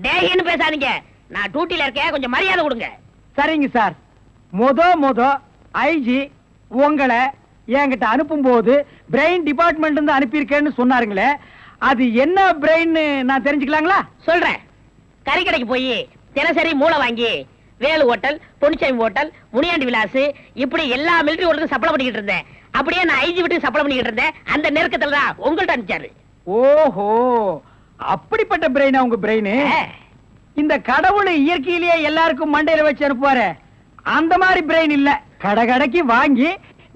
டேய்னு பேசாதீங்க, நான் டியூட்டில இருக்கேன், கொஞ்சம் மரியாதை கொடுங்க. சரிங்க சார். மொத ஐஜி உங்களை என்கிட்ட அனுப்பும் போது பிரெயின் டிபார்ட்மெண்ட் இருந்து அனுப்பியிருக்கேன்னு சொன்னாருங்களே, அது என்ன பிரெயின் நான் தெரிஞ்சுக்கலாங்களா? சொல்றேன். கறிக்கடைக்கு போய் தினசரி மூளை வாங்கி வேலு ஹோட்டல், பொன்னிச்சாமி ஹோட்டல், முனியாண்டி விலாஸ், இப்படி எல்லா மிலிட்டரி ஹோட்டலும் சப்ளை பண்ணிக்கிட்டு இருந்தேன். அப்படியே நான் ஐஜி விட்டு சப்ளை பண்ணிக்கிட்டு இருந்தேன். அந்த நெருக்கத்துல தான் உங்கள்ட்ட அனுப்பிச்சாரு. ஓஹோ, அப்படிப்பட்ட பிரெயினா உங்க பிரெயின்? இந்த கடவுள் இயற்கையிலேயே எல்லாருக்கும் மண்டையில வச்சு அனுப்புவாரு, அந்த மாதிரி பிரெயின் இல்ல. கடகடைக்கு வாங்கி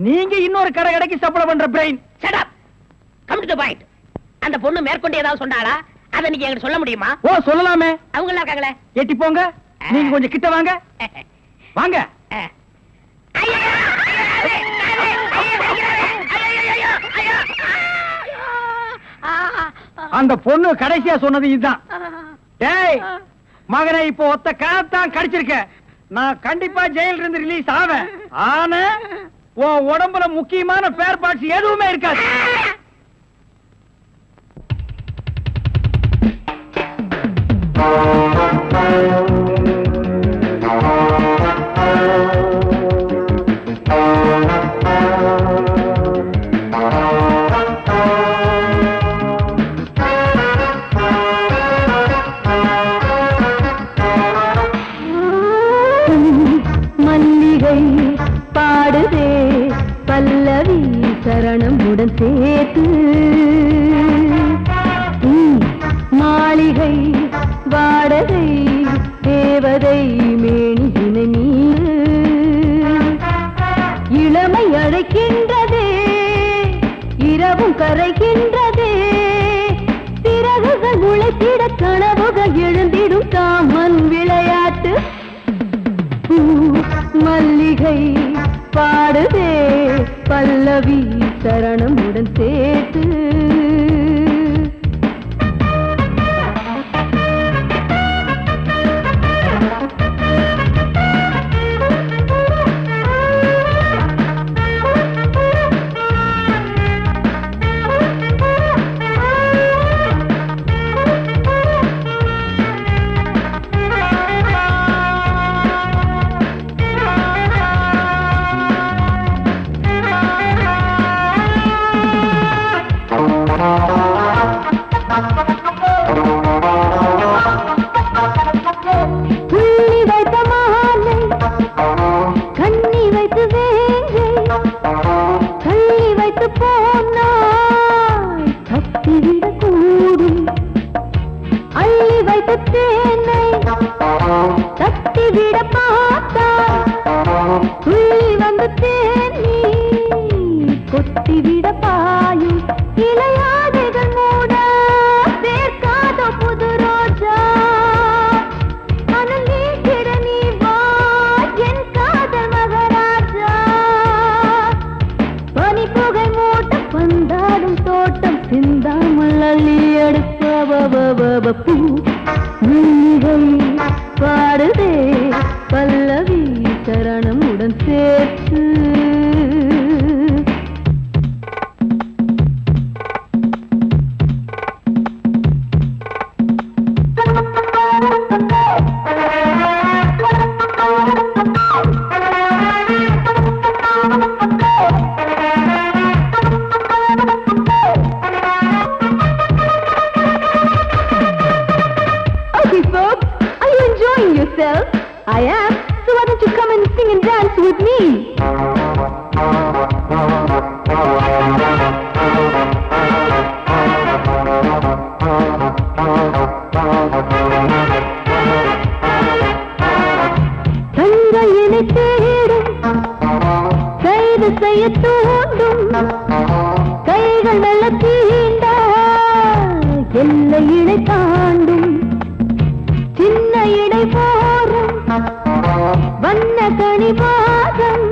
நீங்க இன்னொரு கடகடைக்கு சப்ளை பண்ற brain. Shut up, come to the point. அந்த பொண்ணு மேற்கொண்டு ஏதாவது சொன்னாளா? அதை நீங்க என்கிட்ட சொல்ல முடியுமா? ஓ, சொல்லலாமே. அவங்க எல்லாம் இருக்காங்களே. எட்டி போங்க, நீங்க கொஞ்சம் கிட்ட வாங்க. வாங்க. அந்த பொண்ணு கடைசியா சொன்னது இதுதான். டேய் மகனை, இப்போ ஒத்த காத்தான் கடிச்சிருக்க. நான் கண்டிப்பா ஜெயில இருந்து ரிலீஸ் ஆவேன். ஆனா உன் உடம்புல முக்கியமான ஸ்பேர் பார்ட்ஸ் எதுவுமே இருக்காது. மல்லிகை பாடுதே பல்லவி சரணமுடன் சேர்த்து, மாளிகை வாடகை தேவதை மேனியினை நீ, இளமை அழைக்கின்றதே இரவும் கரைகின்றதே, சிறகுகள் முளைத்திட கனவுகள் எழுந்திடும் காமன் விளையாட்டு. மல்லிகை பாடுதே பல்லவி சரணமுடன் சேர்த்து. பாடுதே பல்லவி சரணமுடன் சேர்த்து. I am. So why don't you come and sing and dance with me? தங்கையினை தேடும் கைது செய்ய தூண்டும் கைகள் நல்ல தீண்ட எல்லை இணை தாண்டும் சின்ன இடை போரும் வண்ண கனிவாதம்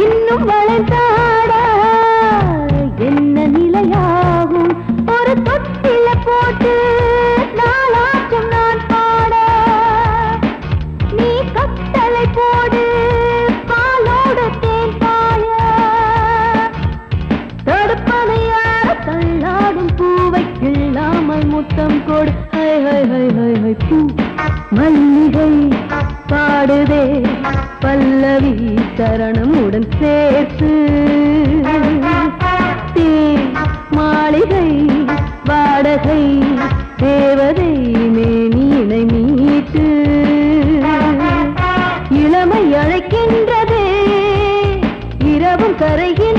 இன்னும் வளைந்தாட என்ன நிலையாகும் ஒரு தொட்டில போட்டு நாளாச்சும் நான் பாட நீ கட்டளை போடு பாலோடு தேன் பாய தடுப்பதையார தள்ளாடும் பூவை கிள்ளாமல் முத்தம் கொடு high high high high high பூ மல்லிகை பாடுதே பல்லவி சரணமுடன் சேர்த்து மாளிகை வாடகை தேவதை மேனியினை மீட்டு இளமை அழைக்கின்றதே இரவும் கரைகின்ற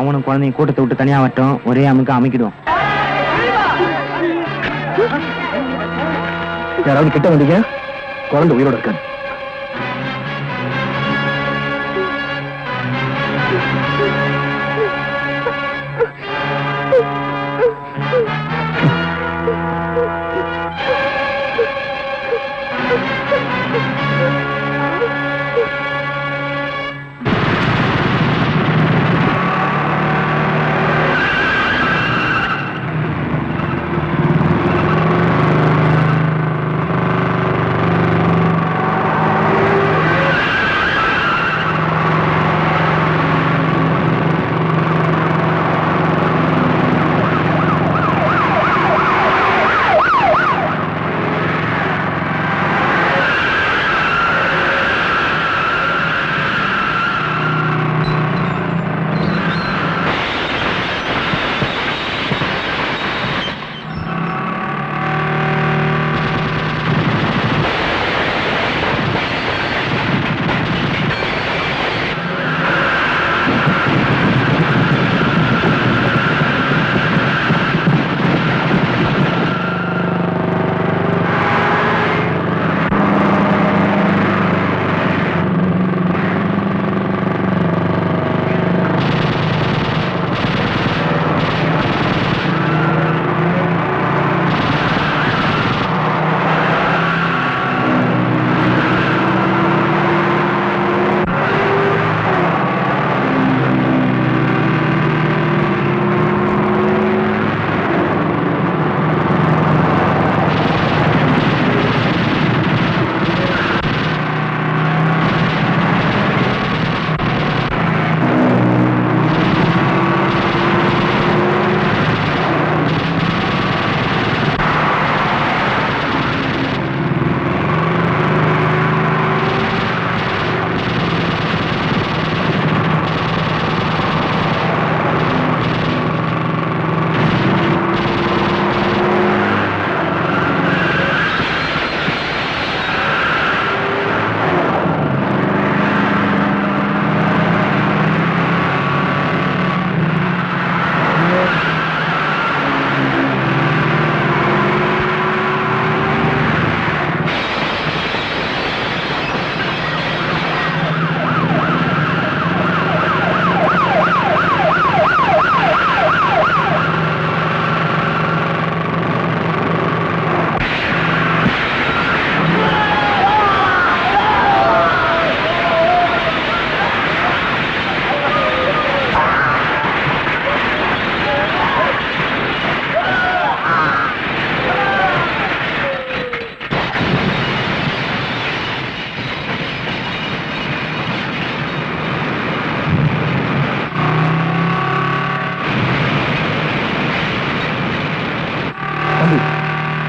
அவனும் குழந்தைங்க கூட்டத்தை விட்டு தனியா வரட்டும், ஒரே அமுக்கு அமைக்கிடுவோம். யாராவது கிட்ட வந்தீங்க? குழந்தை உயிரோட இருக்காங்க.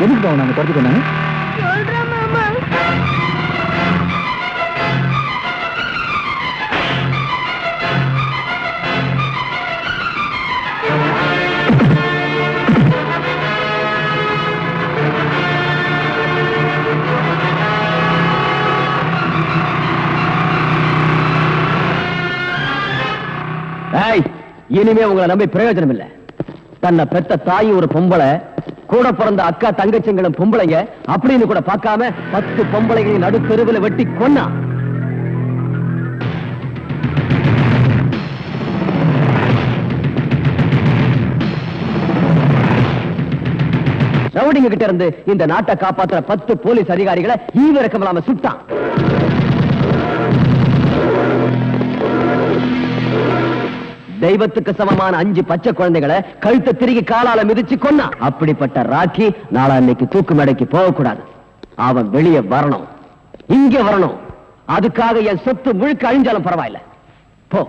எதுக்கு நாங்க துரத்தி பண்ணாங்க? சொல்றேன் மாமா. இனிமே உங்களை நம்பி பிரயோஜனம் இல்லை. தன்னை பெத்த தாய் ஒரு பொம்பளை, கூட பிறந்த அக்கா தங்கச்சிங்களும் பொம்பளைங்க அப்படின்னு கூட பார்க்காம 10 பொம்பளைகளின் நடுத்தெருவில் வெட்டி கொன்னா. ரவுடிங்க கிட்ட இருந்து இந்த நாட்டை காப்பாற்றுற 10 போலீஸ் அதிகாரிகளை ஈவிரக்கம் இல்லாம சுட்டான். தெய்வத்துக்கு சமமான 5 பச்சை குழந்தைகளை கழுத்தை திருகி காலால மிதிச்சு கொன்னா. அப்படிப்பட்ட ராக்கி நாளா இன்னைக்கு தூக்கு மேடைக்கு போகக்கூடாது. அவன் வெளியே வரணும், இங்க வரணும். அதுக்காக என் சொத்து முழுக்க அழிஞ்சாலும் பரவாயில்ல. போ.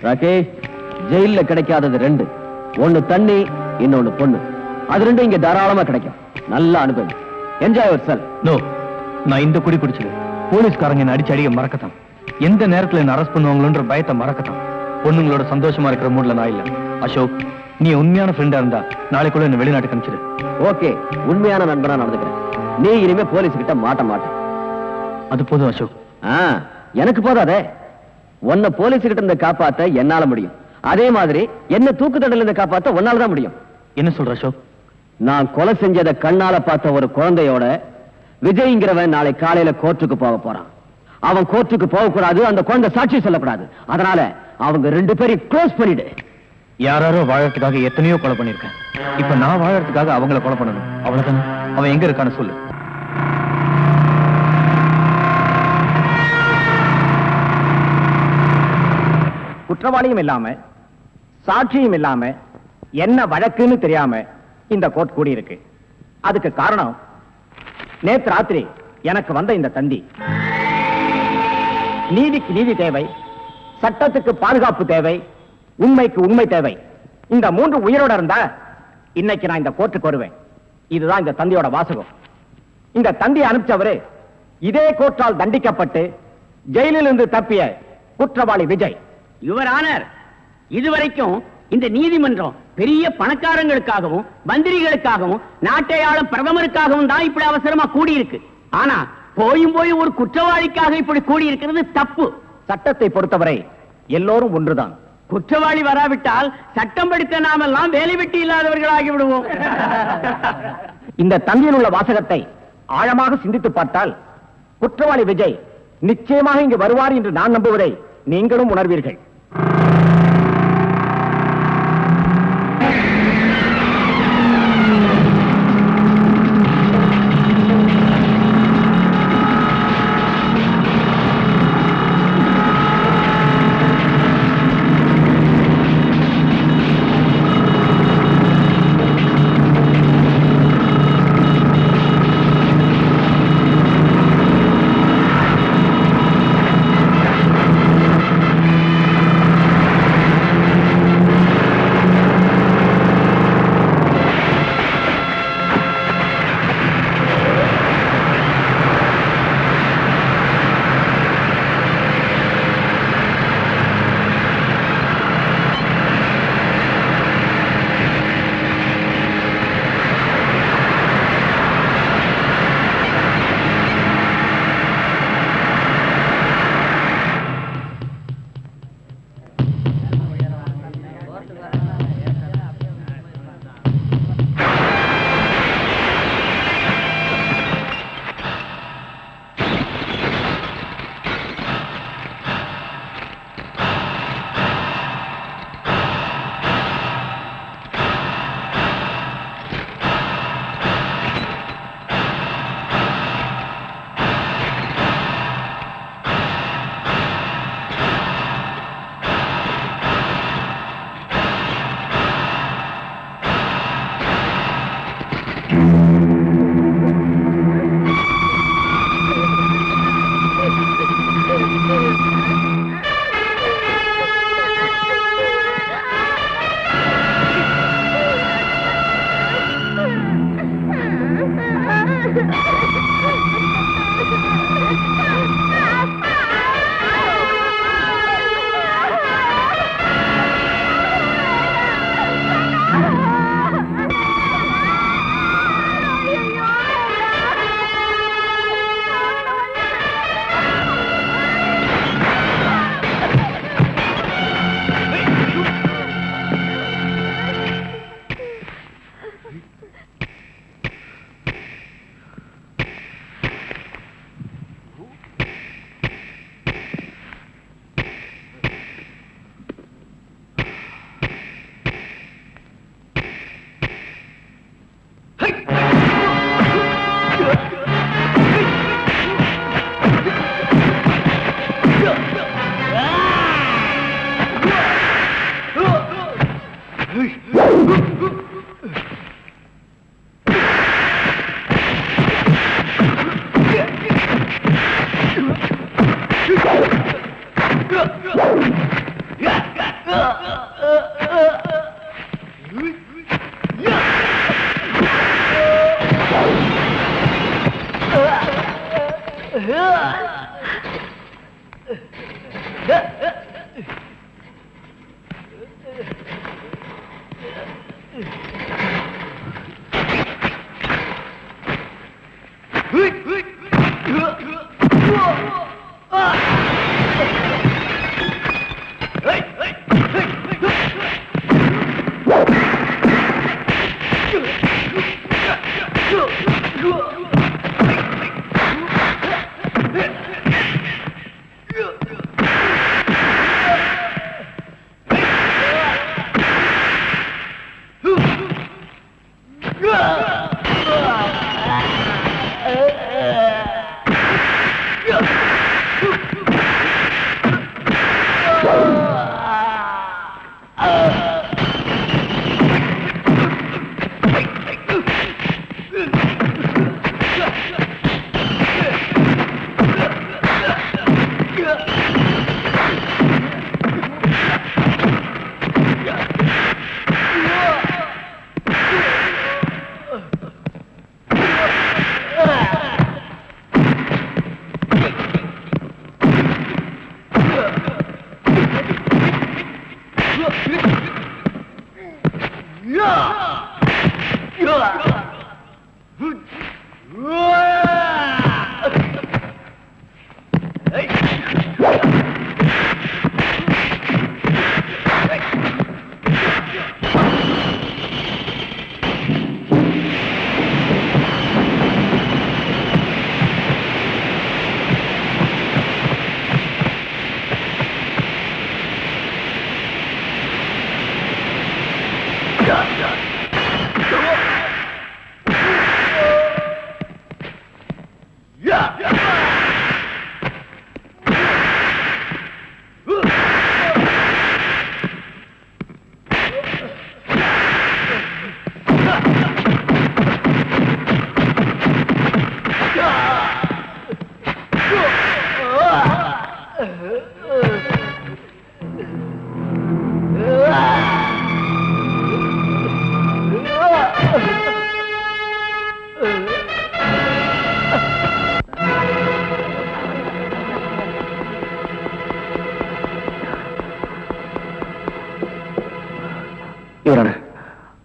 ராக்கே, ஜெயில கிடைக்காதது ரெண்டு. ஒண்ணு தண்ணி, இன்னொன்னு பொண்ணு. அது ரெண்டும் இங்க தாராளமா கிடைக்கும். நல்ல அனுபவம். Enjoy your self. நோ, நான் இந்த குடி குடிச்சது போலீஸ்காரங்க என்ன அடிச்சு அடிக்க மறக்கத்தான். எந்த நேரத்துல என்ன அரெஸ்ட் பண்ணுவாங்களோன்ற பயத்தை மறக்கத்தான். பொண்ணுங்களோட சந்தோஷமா இருக்கிற மூட்ல நான் இல்ல. அசோக், நீ உண்மையான ஃப்ரெண்டா இருந்தா நாளைக்குள்ள என்ன வெளிநாட்டுக்கு அனுப்பிச்சிடு. ஓகே, உண்மையான நண்பனா நடந்துக்கிறேன். நீ இனிமே போலீஸ் கிட்ட மாட்ட. அது போதும் அசோக். எனக்கு போதாதே. உன்னை போலீஸ் கிட்ட இருந்து காப்பாத்த என்னால முடியும். அதே மாதிரி என்ன தூக்கு தண்டல இருந்து காப்பாத்த உன்னாலதான் முடியும். என்ன சொல்ற அசோக்? நான் கொலை செஞ்சதை கண்ணால பார்த்த ஒரு குழந்தையோட விஜய்ங்கிறவன் நாளை காலையில கோர்ட்டுக்கு போக போறான். அவன் கோர்ட்டுக்கு போகக்கூடாது, அந்த குழந்தை சாட்சி சொல்லக்கூடாது. அதனால அவங்க ரெண்டு பேரையும் க்ளோஸ் பண்ணிடு. யாரோ வாழறதுக்காக எத்தனையோ கொலை பண்ணிருக்கேன். இப்ப நான் வாழறதுக்காக அவங்கள கொலை பண்ணணும். அவ்வளவுதானே? அவன் எங்க இருக்கான்னு சொல்லு. குற்றவாளியும் இல்லாம சாட்சியும் இல்லாம என்ன வழக்குன்னு தெரியாம இந்த கோர்ட் கூடி இருக்கு. அதுக்கு காரணம் நேத்து ராத்திரி எனக்கு வந்த இந்த தந்தி. நீதிக்கு நீதி தேவை, சட்டத்துக்கு பாதுகாப்பு தேவை, உண்மைக்கு உண்மை தேவை. இந்த மூன்று உயிரோட இருந்தா இன்னைக்கு நான் இந்த கோர்ட்டுக்கு வருவேன். இதுதான் இந்த தந்தியோட வாசகம். இந்த தந்தி அனுப்பிச்சவரு இதே கோர்ட்டால் தண்டிக்கப்பட்டு ஜெயிலில் இருந்து தப்பிய குற்றவாளி விஜய். யுவர் ஆனர், இதுவரைக்கும் இந்த நீதிமன்றம் பெரிய பணக்காரங்களுக்காகவும் மந்திரிகளுக்காகவும் நாட்டை ஆளும் பிரதமருக்காகவும் தான் இப்படி அவசரமா கூடியிருக்கு. ஆனா போய் ஒரு குற்றவாளிக்காக இப்படி கூடியிருக்கிறது தப்பு. சட்டத்தை பொறுத்தவரை எல்லோரும் ஒன்றுதான். குற்றவாளி வராவிட்டால் சட்டம் படித்த நாமெல்லாம் வேலை வெட்டி இல்லாதவர்களாகி விடுவோம். இந்த தந்தியில் உள்ள வாசகத்தை ஆழமாக சிந்தித்து பார்த்தால் குற்றவாளி விஜய் நிச்சயமாக இங்கு வருவார் என்று நான் நம்புவதை நீங்களும் உணர்வீர்கள்.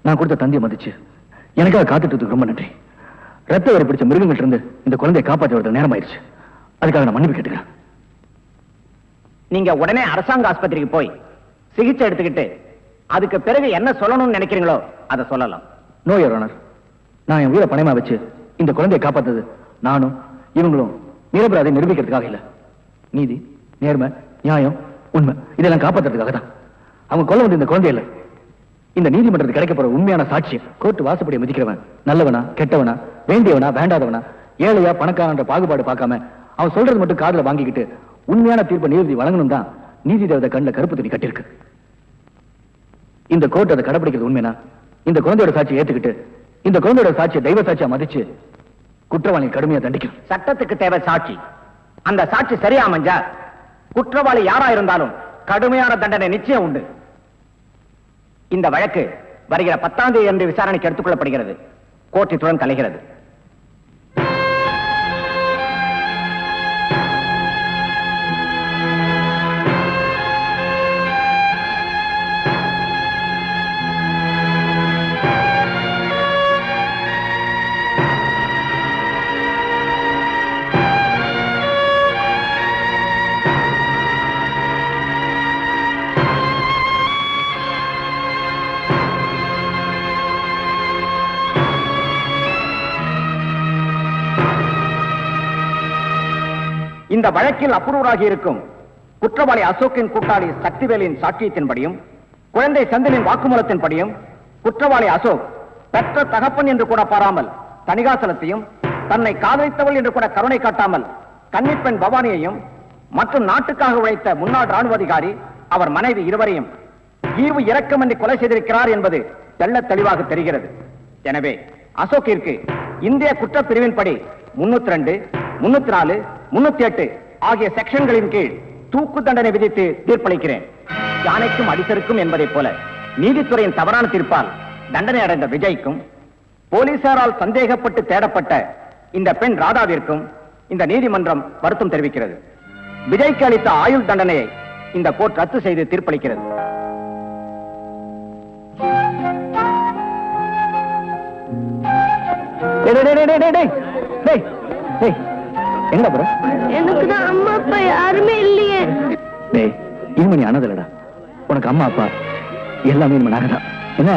நான் கொடுத்த தந்தியை மதிச்சு எனக்காக காத்துட்டு ரொம்ப நன்றி. ரத்த வரி பிடிச்ச மிருகங்கள்ட்ட இருந்து இந்த குழந்தையை காப்பாற்ற வர நேரம் ஆயிடுச்சு. அதுக்காக நான் மன்னிப்பு கேட்டுக்கிறேன். நீங்க உடனே அரசாங்க ஆஸ்பத்திரிக்கு போய் சிகிச்சை எடுத்துக்கிட்டு அதுக்கு பிறகு என்ன சொல்லணும்னு நினைக்கிறீங்களோ அதை சொல்லலாம். நோ யுவர் ஆனர், நான் என் உயிரை பணயமா வச்சு இந்த குழந்தையை காப்பாத்தது நானும் இவங்களும் நிரபராதை நிரூபிக்கிறதுக்காக இல்ல. நீதி, நேர்மை, நியாயம், உண்மை இதெல்லாம் காப்பாத்துறதுக்காக தான். அவங்க கொல்ல வந்து இந்த குழந்தை இல்ல, இந்த நீதிமன்றத்துக்கு கிடைக்க போற உண்மையான சாட்சியம். கோர்ட்டு வாசப்படியை மதிக்கிறவன் நல்லவனா கெட்டவனா, வேண்டியவனா வேண்டாதவனா, ஏழையா பணக்காரன்ற பாகுபாடு பார்க்காம அவன் சொல்றது மட்டும் காதுல வாங்கிக்கிட்டு உண்மையான தீர்ப்பை நீதிபதி வழங்கணும் தான் நீதி தேவதை கண்ணில் கருப்பு துணி கட்டிருக்கு. இந்த கோர்ட் அதை கடைபிடிக்கிறது உண்மைனா இந்த குழந்தையோட சாட்சியை ஏத்துக்கிட்டு இந்த குழந்தையோட சாட்சியை தெய்வ சாட்சியா மதிச்சு குற்றவாளி கடுமையா தண்டிக்கணும். சட்டத்துக்கு தேவை சாட்சி. அந்த சாட்சி சரியா அமைஞ்சா குற்றவாளி யாரா இருந்தாலும் கடுமையான தண்டனை நிச்சயம் உண்டு. இந்த வழக்கு வருகிற 10ஆம் தேதி அன்று விசாரணைக்கு எடுத்துக் கொள்ளப்படுகிறது. கோர்ட் இத்துடன் கலைகிறது. இந்த வழக்கில் அப்ரூவராகி இருக்கும் குற்றவாளி அசோக்கின் கூட்டாளி சக்திவேலின் சாட்சியத்தின்படியும் குழந்தை சந்திலின் வாக்குமூலத்தின்படியும் குற்றவாளி அசோக் பெற்ற தகப்பன் என்று கூட பாராமல் தணிகாசலத்தையும் தன்னை காதலித்தவள் என்று கூட கருணை காட்டாமல் கன்னிப்பெண் பவானியையும் மற்றும் நாட்டுக்காக உழைத்த முன்னாள் ராணுவ அதிகாரி அவர் மனைவி இருவரையும் ஈவு இரக்கமின்றி கொலை செய்திருக்கிறார் என்பது தெள்ளத் தெளிவாக தெரிகிறது. எனவே அசோக்கிற்கு இந்திய குற்றப்பிரிவின்படி 302, 304, 308 ஆகிய செக்ஷன்களின் கீழ் தூக்கு தண்டனை விதித்து தீர்ப்பளிக்கிறேன். யானைக்கும் அடிசருக்கும் என்பதைப் போல நீதித்துறையின் தவறான தீர்ப்பால் தண்டனை அடைந்த விஜய்க்கும் போலீசாரால் சந்தேகப்பட்டு தேடப்பட்ட இந்த பெண் ராதாவிற்கும் இந்த நீதிமன்றம் வருத்தம் தெரிவிக்கிறது. விஜய்க்கு அளித்த ஆயுள் தண்டனையை இந்த கோர்ட் ரத்து செய்து தீர்ப்பளிக்கிறது. எங்க போற? எனக்கு தான் அம்மா அப்பா யாருமே இல்லையே. டேய், இனிமே நீ அனாதைலடா. உனக்கு அம்மா அப்பா எல்லாமே இனிமே நாங்க தான். என்ன